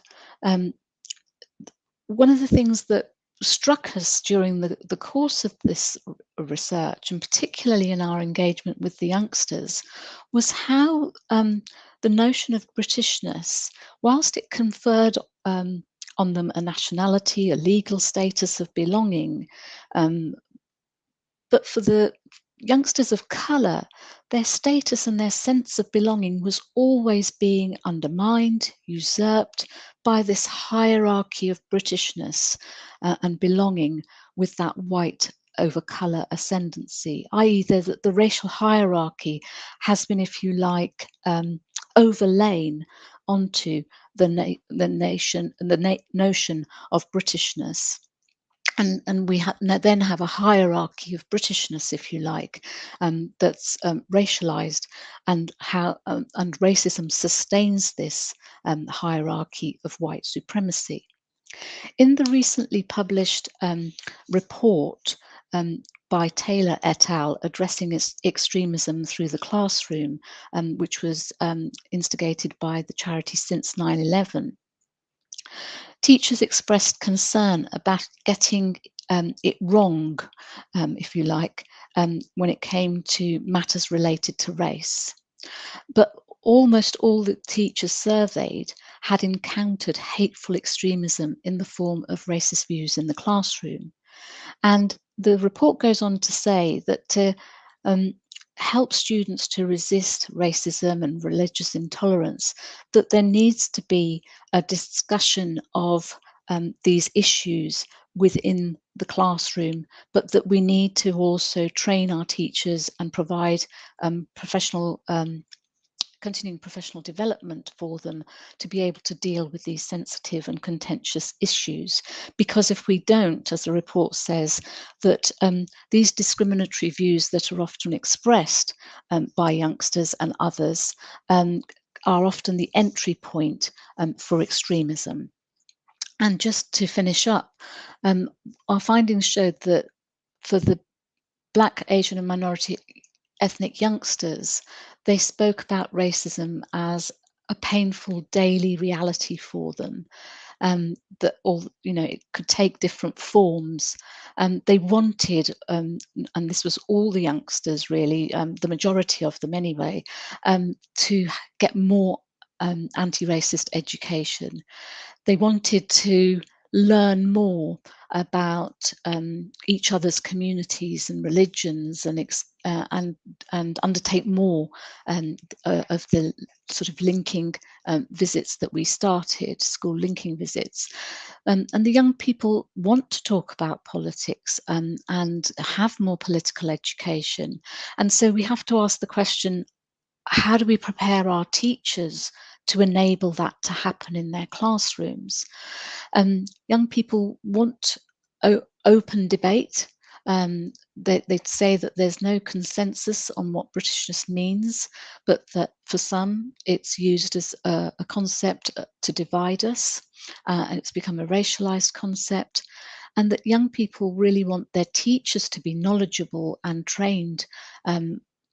one of the things that struck us during the course of this research, and particularly in our engagement with the youngsters, was how the notion of Britishness, whilst it conferred on them a nationality, a legal status of belonging, but for the youngsters of colour, their status and their sense of belonging was always being undermined, usurped by this hierarchy of Britishness and belonging with that white over colour ascendancy, i.e., the racial hierarchy has been, if you like, overlain onto the notion of Britishness. And we then have a hierarchy of Britishness, if you like, that's racialized, and how and racism sustains this hierarchy of white supremacy. In the recently published report by Taylor et al. Addressing extremism through the classroom, which was instigated by the charity Since 9/11, teachers expressed concern about getting it wrong, if you like, when it came to matters related to race. But almost all the teachers surveyed had encountered hateful extremism in the form of racist views in the classroom. And the report goes on to say that to help students to resist racism and religious intolerance, that there needs to be a discussion of these issues within the classroom, but that we need to also train our teachers and provide professional continuing professional development for them to be able to deal with these sensitive and contentious issues. Because if we don't, as the report says, that these discriminatory views that are often expressed by youngsters and others are often the entry point for extremism. And just to finish up, our findings showed that for the Black, Asian and minority ethnic youngsters, they spoke about racism as a painful daily reality for them. That all, it could take different forms. They wanted, and this was all the youngsters really, the majority of them anyway, to get more anti-racist education. They wanted to learn more about each other's communities and religions, and undertake more of the sort of linking visits that we started, school linking visits. And the young people want to talk about politics and have more political education. And so we have to ask the question, how do we prepare our teachers to enable that to happen in their classrooms? Young people want open debate. They'd say that there's no consensus on what Britishness means, but that for some it's used as a concept to divide us, and it's become a racialized concept, and that young people really want their teachers to be knowledgeable and trained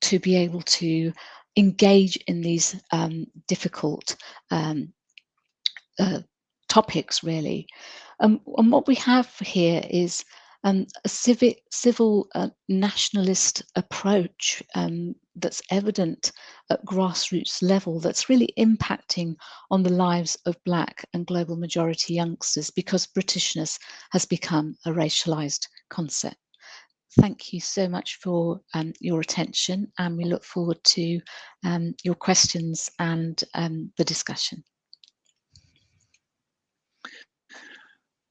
to be able to engage in these difficult topics, really. And what we have here is a civil nationalist approach that's evident at grassroots level, that's really impacting on the lives of Black and global majority youngsters, because Britishness has become a racialized concept. Thank you so much for your attention, and we look forward to your questions and the discussion.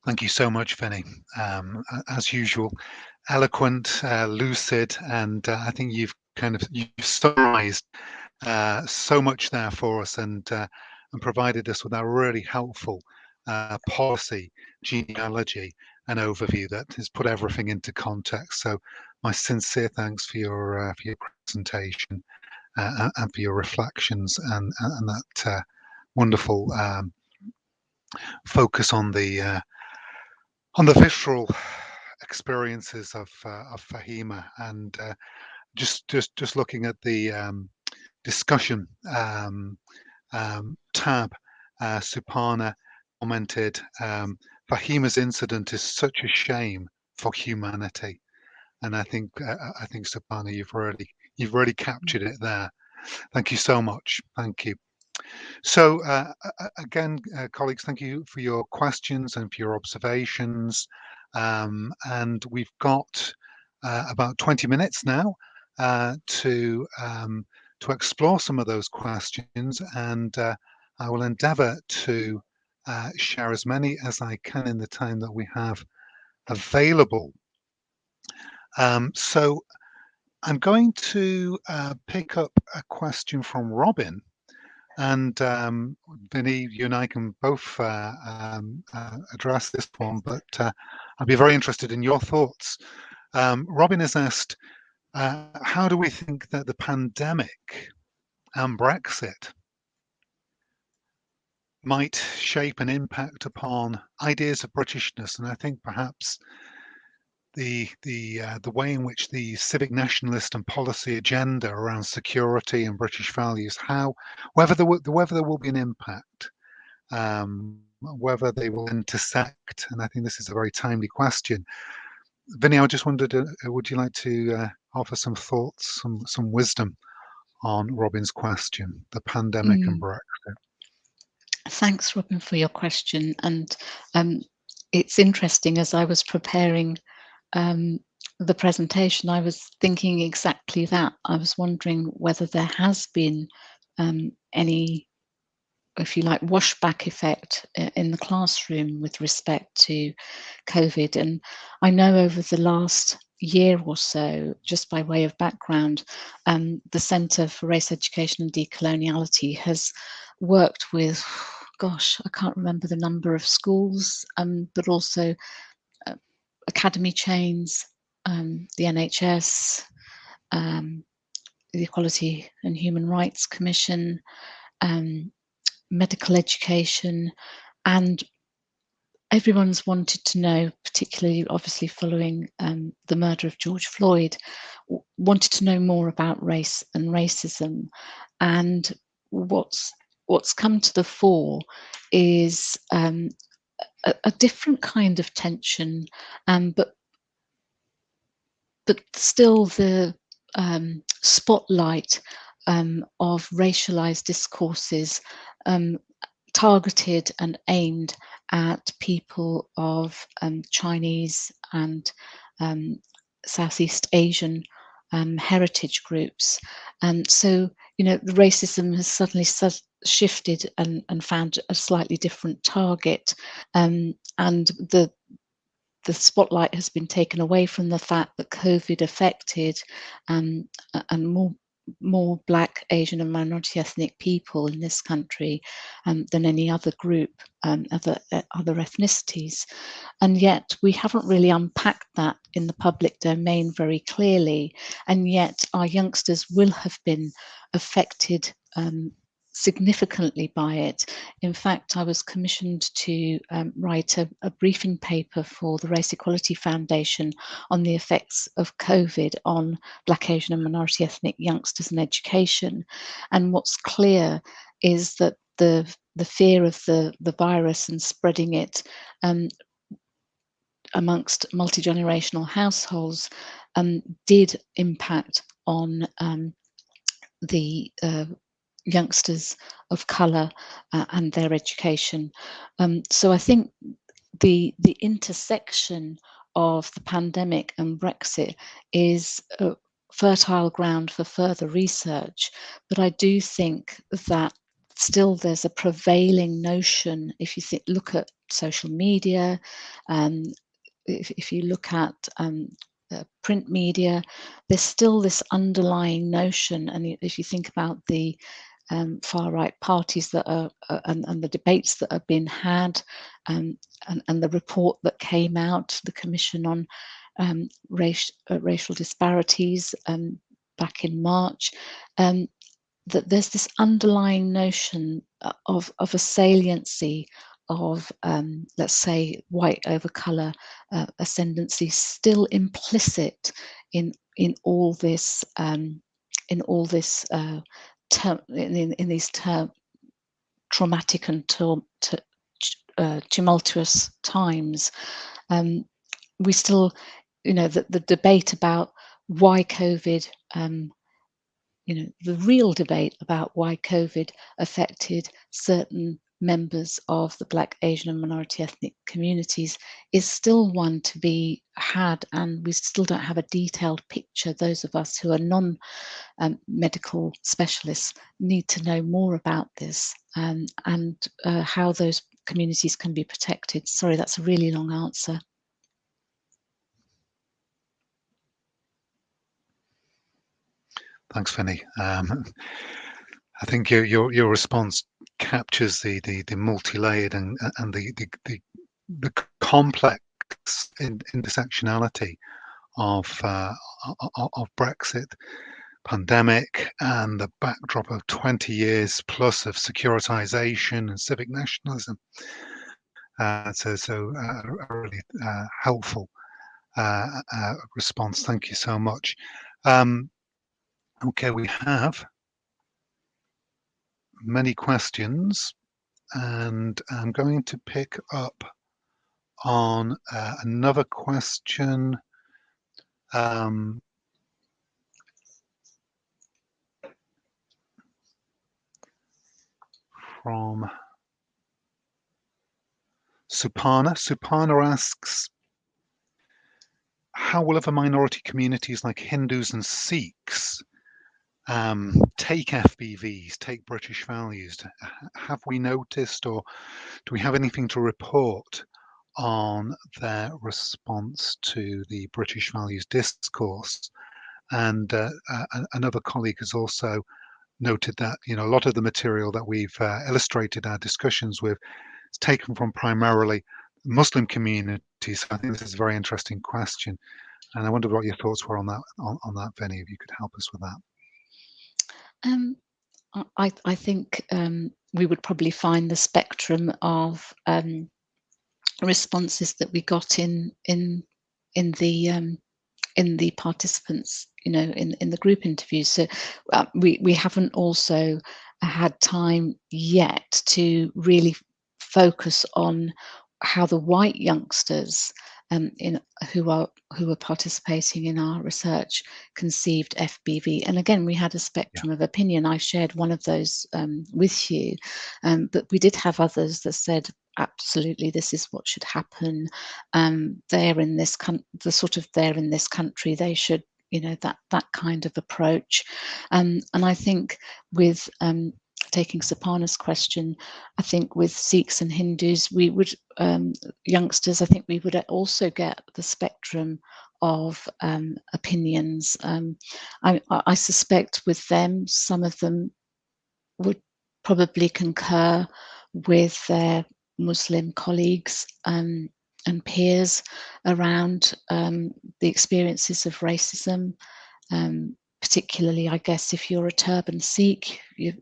Thank you so much, Vinny. As usual, eloquent, lucid, and I think you've summarised so much there for us, and provided us with a really helpful policy genealogy and overview that has put everything into context. So, my sincere thanks for your presentation and for your reflections and that wonderful focus on the visceral experiences of Fahima, and just looking at the discussion tab, Supana commented, Fahima's incident is such a shame for humanity, and I think Supana, you've really captured it there. Thank you so much. Thank you. So again, colleagues, thank you for your questions and for your observations. And we've got about 20 minutes now to explore some of those questions, and I will endeavour to share as many as I can in the time that we have available. So I'm going to pick up a question from Robin. And Vinny, you and I can both address this one, but I'd be very interested in your thoughts. Robin has asked, how do we think that the pandemic and Brexit might shape and impact upon ideas of Britishness? And I think perhaps the way in which the civic nationalist and policy agenda around security and British values, whether there will be an impact, whether they will intersect, and I think this is a very timely question. Vinny, I just wondered, would you like to offer some thoughts, some wisdom on Robin's question, the pandemic and Mm. Brexit. Thanks, Robin, for your question. And it's interesting, as I was preparing the presentation, I was thinking exactly that. I was wondering whether there has been any, if you like, washback effect in the classroom with respect to COVID. And I know over the last year or so, just by way of background, the Centre for Race Education and Decoloniality has worked with, gosh, I can't remember the number of schools, but also academy chains, the NHS, the Equality and Human Rights Commission, medical education, and everyone's wanted to know, particularly obviously following the murder of George Floyd, wanted to know more about race and racism. And what's come to the fore is a different kind of tension, but still the spotlight of racialized discourses targeted and aimed at people of Chinese and Southeast Asian heritage groups. And so, you know, the racism has suddenly shifted and found a slightly different target. And the spotlight has been taken away from the fact that COVID affected and more Black, Asian, and minority ethnic people in this country than any other group, other ethnicities. And yet we haven't really unpacked that in the public domain very clearly. And yet our youngsters will have been affected significantly by it. In fact, I was commissioned to write a briefing paper for the Race Equality Foundation on the effects of COVID on Black, Asian and minority ethnic youngsters and education. And what's clear is that the fear of the virus and spreading it amongst multi-generational households did impact on the youngsters of colour and their education. So I think the intersection of the pandemic and Brexit is fertile ground for further research, but I do think that still there's a prevailing notion, if you look at social media, if you look at print media, there's still this underlying notion, and if you think about the far right parties that are and the debates that have been had, and the report that came out, the Commission on Racial Disparities back in March, that there's this underlying notion of a saliency of, let's say, white over colour ascendancy still implicit in all this in these traumatic and tumultuous times. We still, you know, the debate about why COVID, you know, the real debate about why COVID affected certain members of the Black, Asian and minority ethnic communities is still one to be had, and we still don't have a detailed picture. Those of us who are non-medical specialists need to know more about this, and how those communities can be protected. Sorry, that's a really long answer. Thanks, Finny. I think your response captures the multi-layered and the complex intersectionality of Brexit, pandemic, and the backdrop of 20 years plus of securitization and civic nationalism. So a really helpful response. Thank you so much. Okay, we have many questions, and I'm going to pick up on another question. from Suparna. Suparna asks, how will other minority communities like Hindus and Sikhs take FBVs, take British values? Have we noticed, or do we have anything to report on their response to the British values discourse? And another colleague has also noted that, you know, a lot of the material that we've illustrated our discussions with is taken from primarily Muslim communities. I think this is a very interesting question, and I wonder what your thoughts were on that, Vinny, if you could help us with that. I think we would probably find the spectrum of responses that we got in the participants, you know, in the group interviews. So we haven't also had time yet to really focus on how the white youngsters who are participating in our research conceived FBV. And again, we had a spectrum of opinion. I shared one of those with you, but we did have others that said, absolutely, this is what should happen. They're in this they're in this country, they should, you know, that kind of approach. And I think with taking Suparna's question, I think with Sikhs and Hindus, we would youngsters, I think we would also get the spectrum of opinions. I suspect with them, some of them would probably concur with their Muslim colleagues and peers around the experiences of racism, particularly, I guess, if you're a turban Sikh, you're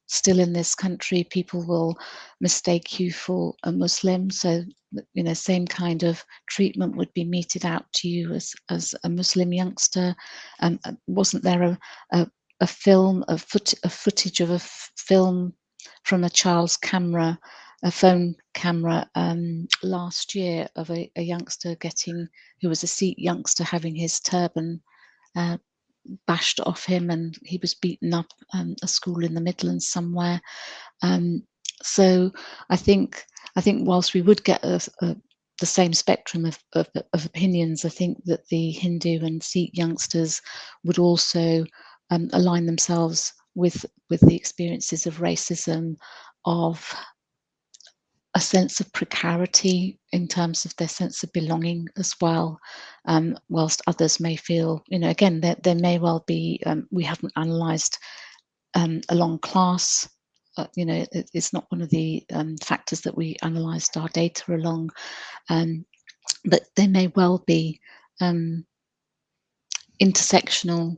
still in this country, people will mistake you for a Muslim. So, you know, same kind of treatment would be meted out to you as a Muslim youngster. Wasn't there a film, a footage of a film from a child's camera, a phone camera, last year of a youngster who was a Sikh youngster, having his turban bashed off him, and he was beaten up a school in the Midlands somewhere. So I think whilst we would get the same spectrum of opinions, I think that the Hindu and Sikh youngsters would also align themselves with the experiences of racism, of a sense of precarity in terms of their sense of belonging as well, whilst others may feel, you know, again, there may well be, we haven't analysed along class, you know, it's not one of the factors that we analysed our data along, but there may well be intersectional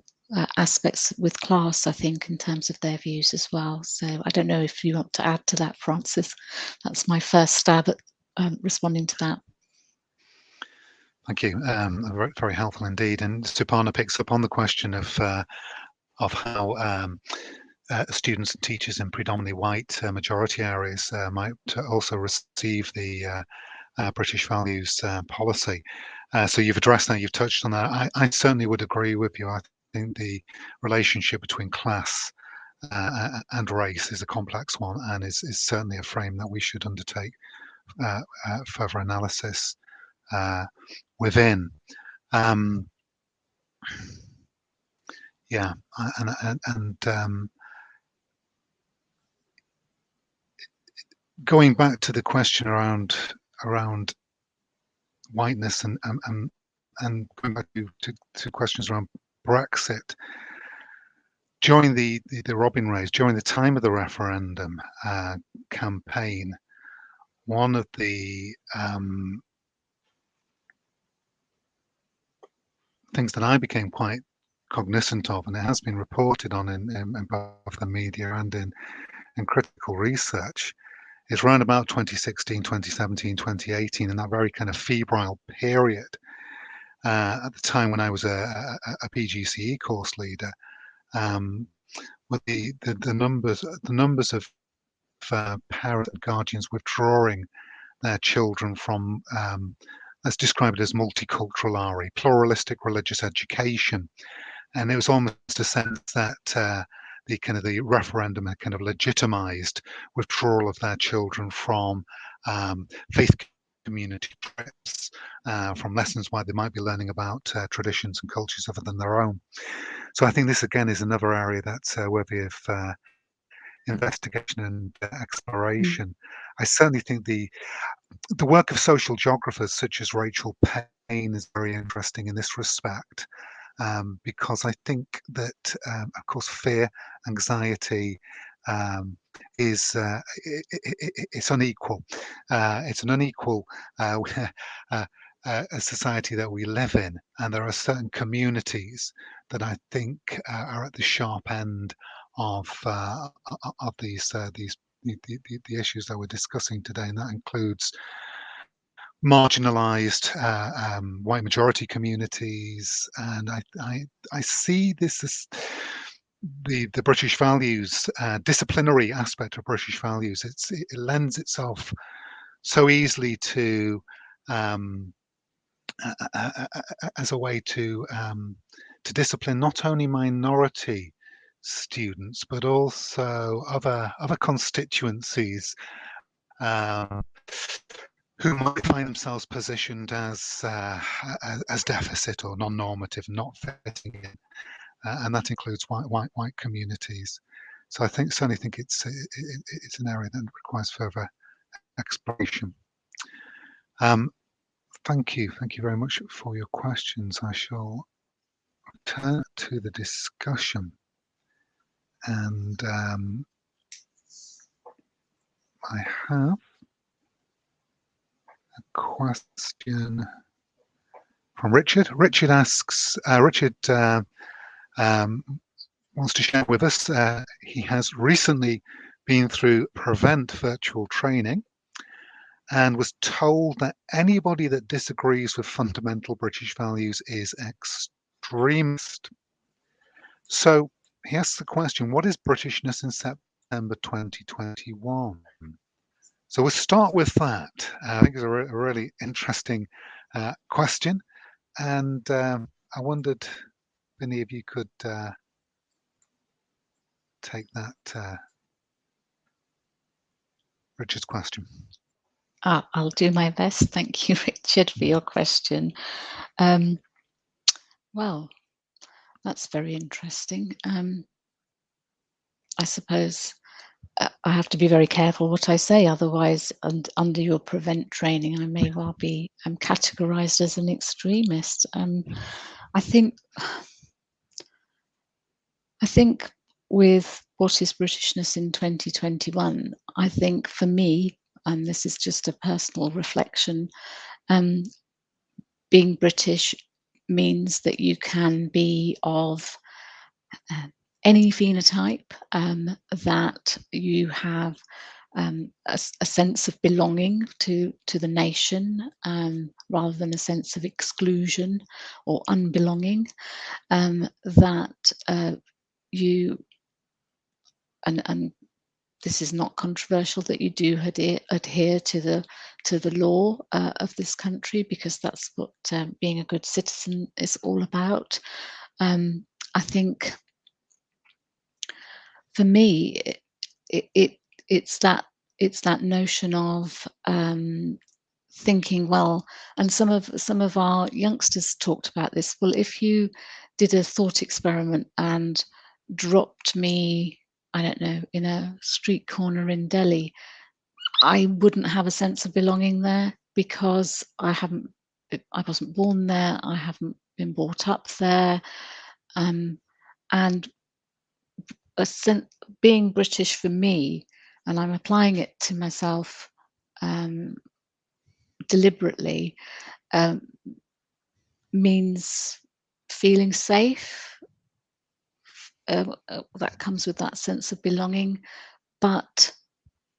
aspects with class, I think, in terms of their views as well. So I don't know if you want to add to that, Francis. That's my first stab at responding to that. Thank you. Very, very helpful indeed. And Suparna picks up on the question of how students and teachers in predominantly white majority areas might also receive the British values policy. So you've addressed that, you've touched on that. I certainly would agree with you. I think the relationship between class and race is a complex one, and is certainly a frame that we should undertake further analysis within. Yeah, and going back to the question around whiteness and going back to questions around Brexit, during the Robin raise, during the time of the referendum campaign, one of the things that I became quite cognizant of, and it has been reported on in both the media and in critical research, is around about 2016, 2017, 2018, in that very kind of febrile period, at the time when I was a PGCE course leader, with the numbers of parents and guardians withdrawing their children from, let's describe it as multicultural RE, pluralistic religious education. And it was almost a sense that the referendum had kind of legitimized withdrawal of their children from faith community trips, from lessons where they might be learning about traditions and cultures other than their own. So I think this again is another area that's worthy of investigation and exploration. I certainly think the work of social geographers such as Rachel Payne is very interesting in this respect, because I think that, of course, fear, anxiety is it's unequal. It's an unequal a society that we live in, and there are certain communities that I think are at the sharp end of these the issues that we're discussing today, and that includes marginalized white majority communities. And I see this as the British values, disciplinary aspect of British values. It lends itself so easily to as a way to discipline not only minority students but also other constituencies who might find themselves positioned as deficit or non-normative, not fitting in, and that includes white communities. So I certainly think it's an area that requires further exploration. Thank you very much for your questions. I shall turn to the discussion, and I have a question from Richard. Richard asks, Richard wants to share with us, he has recently been through Prevent virtual training and was told that anybody that disagrees with fundamental British values is extremist. So he asks the question, what is Britishness in September 2021? So we'll start with that. I think it's a really interesting question. And I wondered if any of you could take that, Richard's question. I'll do my best. Thank you, Richard, for your question. Well, that's very interesting. I suppose I have to be very careful what I say, otherwise, under your Prevent training, I may well be categorized as an extremist. I think with what is Britishness in 2021, I think for me, and this is just a personal reflection, being British means that you can be of any phenotype, that you have a sense of belonging to the nation, rather than a sense of exclusion or unbelonging, that you and this is not controversial, that you do adhere to the law of this country, because that's what being a good citizen is all about. I think for me, it's that notion of thinking, well, and some of our youngsters talked about this. Well, if you did a thought experiment and dropped me, I don't know, in a street corner in Delhi, I wouldn't have a sense of belonging there, because I wasn't born there, I haven't been brought up there, and being British for me, and I'm applying it to myself deliberately, means feeling safe. That comes with that sense of belonging. But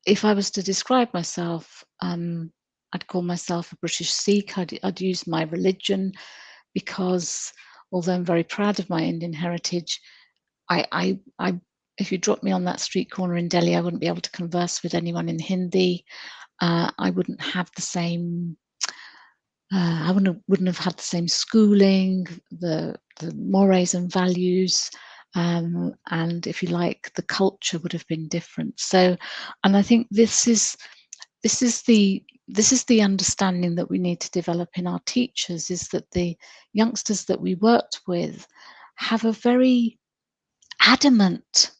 if I was to describe myself, I'd call myself a British Sikh. I'd use my religion, because although I'm very proud of my Indian heritage, I if you dropped me on that street corner in Delhi, I wouldn't be able to converse with anyone in Hindi. I wouldn't have the same. I wouldn't have had the same schooling, the mores and values and if you like, the culture would have been different. So, and I think this is the understanding that we need to develop in our teachers, is that the youngsters that we worked with have a very adamant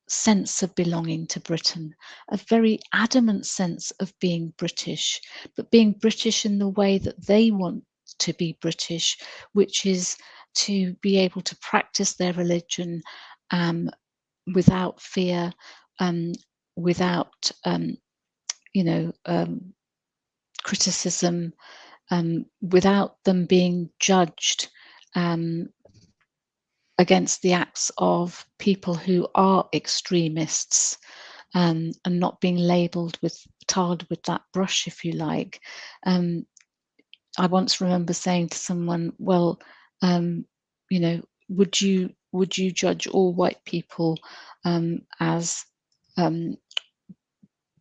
sense of belonging to Britain, a very adamant sense of being British, but being British in the way that they want to be British, which is to be able to practice their religion without fear, without criticism, without them being judged against the acts of people who are extremists, and not being labelled tarred with that brush, if you like. I once remember saying to someone, well, would you judge all white people as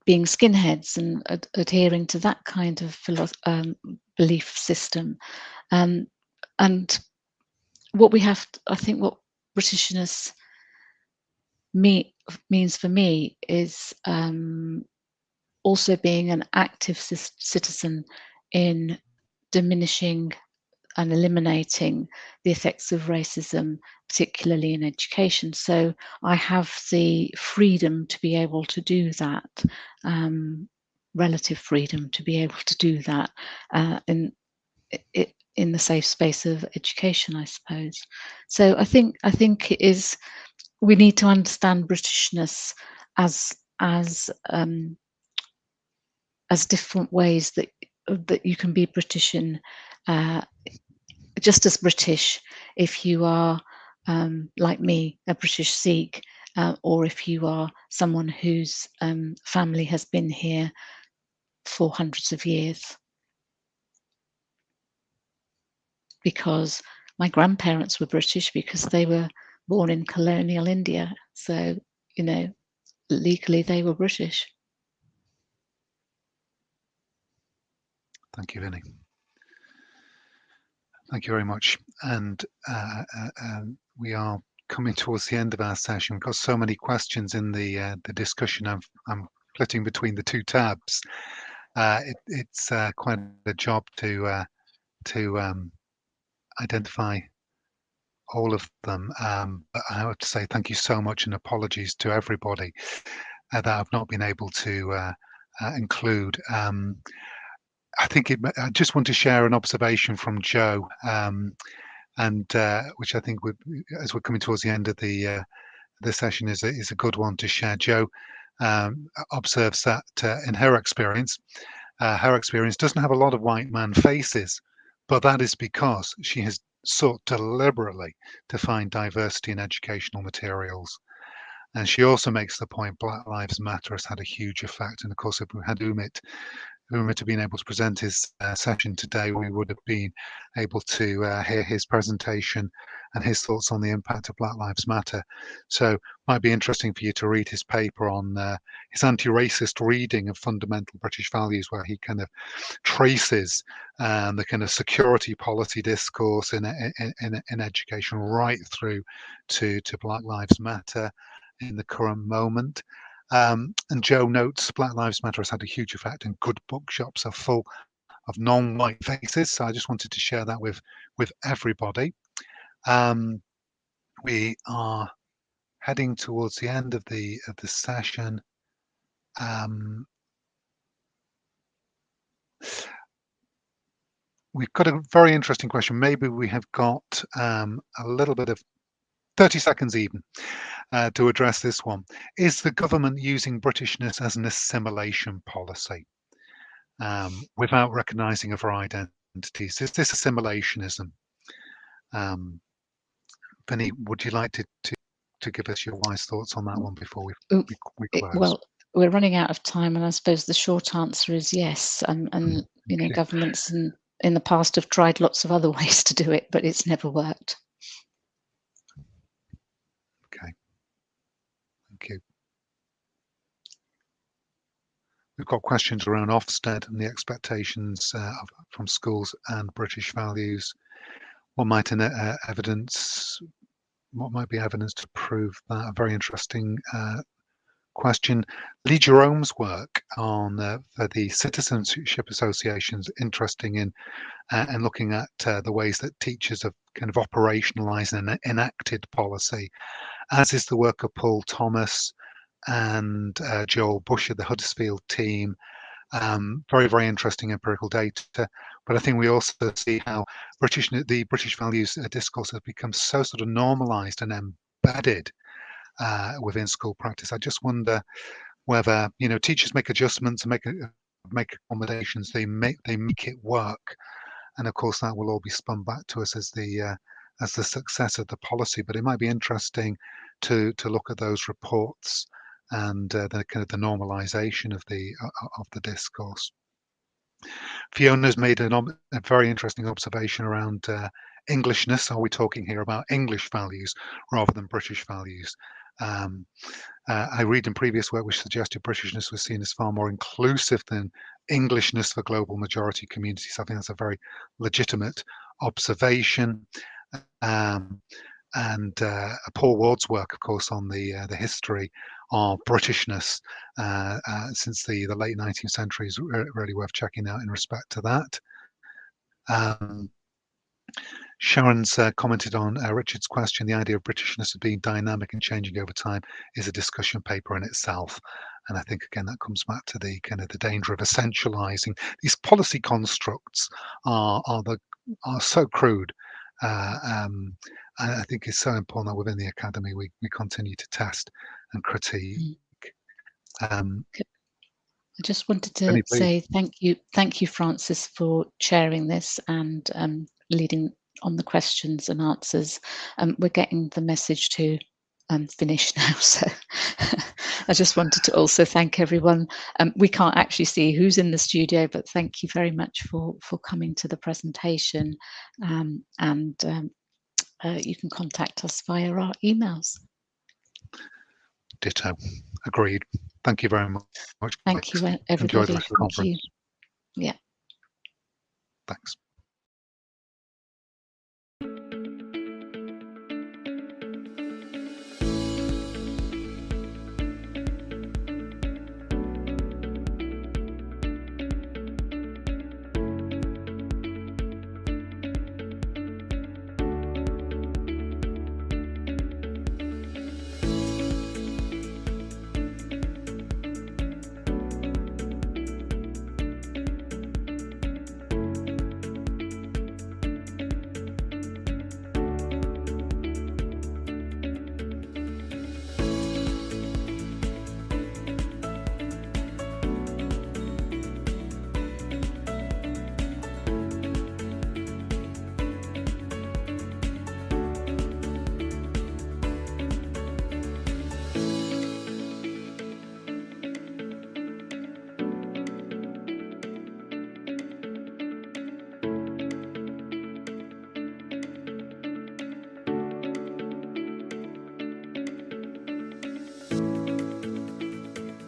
being skinheads and adhering to that kind of belief system? And what we have, I think, what Britishness means for me is also being an active citizen in diminishing and eliminating the effects of racism, particularly in education. So I have the freedom to be able to do that, relative freedom to be able to do that in the safe space of education, I suppose. So I think it is, we need to understand Britishness as different ways that you can be British in, just as British if you are, like me, a British Sikh, or if you are someone whose family has been here for hundreds of years. Because my grandparents were British because they were born in colonial India. So, legally they were British. Thank you, Vinny. Thank you very much. And we are coming towards the end of our session. We've got so many questions in the discussion. I'm flitting between the two tabs. It's quite a job to identify all of them. But I have to say thank you so much, and apologies to everybody that I've not been able to include. I think I just want to share an observation from Joe, and which I think as we're coming towards the end of the session is a good one to share. Joe observes that in her experience doesn't have a lot of white man faces, but that is because she has sought deliberately to find diversity in educational materials. And she also makes the point Black Lives Matter has had a huge effect. And of course, if we had Umit to being able to present his session today, we would have been able to hear his presentation and his thoughts on the impact of Black Lives Matter. So it might be interesting for you to read his paper on his anti-racist reading of fundamental British values, where he kind of traces the kind of security policy discourse in education right through to Black Lives Matter in the current moment. And Joe notes Black Lives Matter has had a huge effect, and good bookshops are full of non-white faces. So I just wanted to share that with everybody. We are heading towards the end of the session. We've got a very interesting question. Maybe we have got a little bit of 30 seconds even to address this one. Is the government using Britishness as an assimilation policy without recognising of our identities? Is this assimilationism? Vinny, would you like to give us your wise thoughts on that one before we close? Well, we're running out of time, and I suppose the short answer is yes. And okay. Governments in the past have tried lots of other ways to do it, but it's never worked. Okay, thank you. We've got questions around Ofsted and the expectations from schools and British values. What might evidence might be evidence to prove that? A very interesting question. Lee Jerome's work on for the citizenship associations, interesting in and looking at the ways that teachers have kind of operationalized and enacted policy, as is the work of Paul Thomas and Joel Busher, the Huddersfield team. Very, very interesting empirical data. But I think we also see how the British values discourse has become so sort of normalized and embedded within school practice. I just wonder whether, you know, teachers make adjustments and make accommodations, they make it work, and of course that will all be spun back to us as the success of the policy. But it might be interesting to look at those reports and the kind of the normalization of the discourse. Fiona's made a very interesting observation around Englishness. Are we talking here about English values rather than British values? I read in previous work which suggested Britishness was seen as far more inclusive than Englishness for global majority communities. I think that's a very legitimate observation. And Paul Ward's work, of course, on the history of Britishness since the late 19th century is really worth checking out in respect to that. Sharon's commented on Richard's question. The idea of Britishness as being dynamic and changing over time is a discussion paper in itself. And I think, again, that comes back to the kind of the danger of essentializing. These policy constructs are so crude. And I think it's so important that within the academy we continue to test and critique. I just wanted to say thank you, Francis, for chairing this and leading on the questions and answers. We're getting the message to finish now, so I just wanted to also thank everyone. We can't actually see who's in the studio, but thank you very much for coming to the presentation, and you can contact us via our emails. Ditto. Agreed. Thank you very much. Thank you, everybody. Enjoy the rest of the conference. Yeah. Thanks.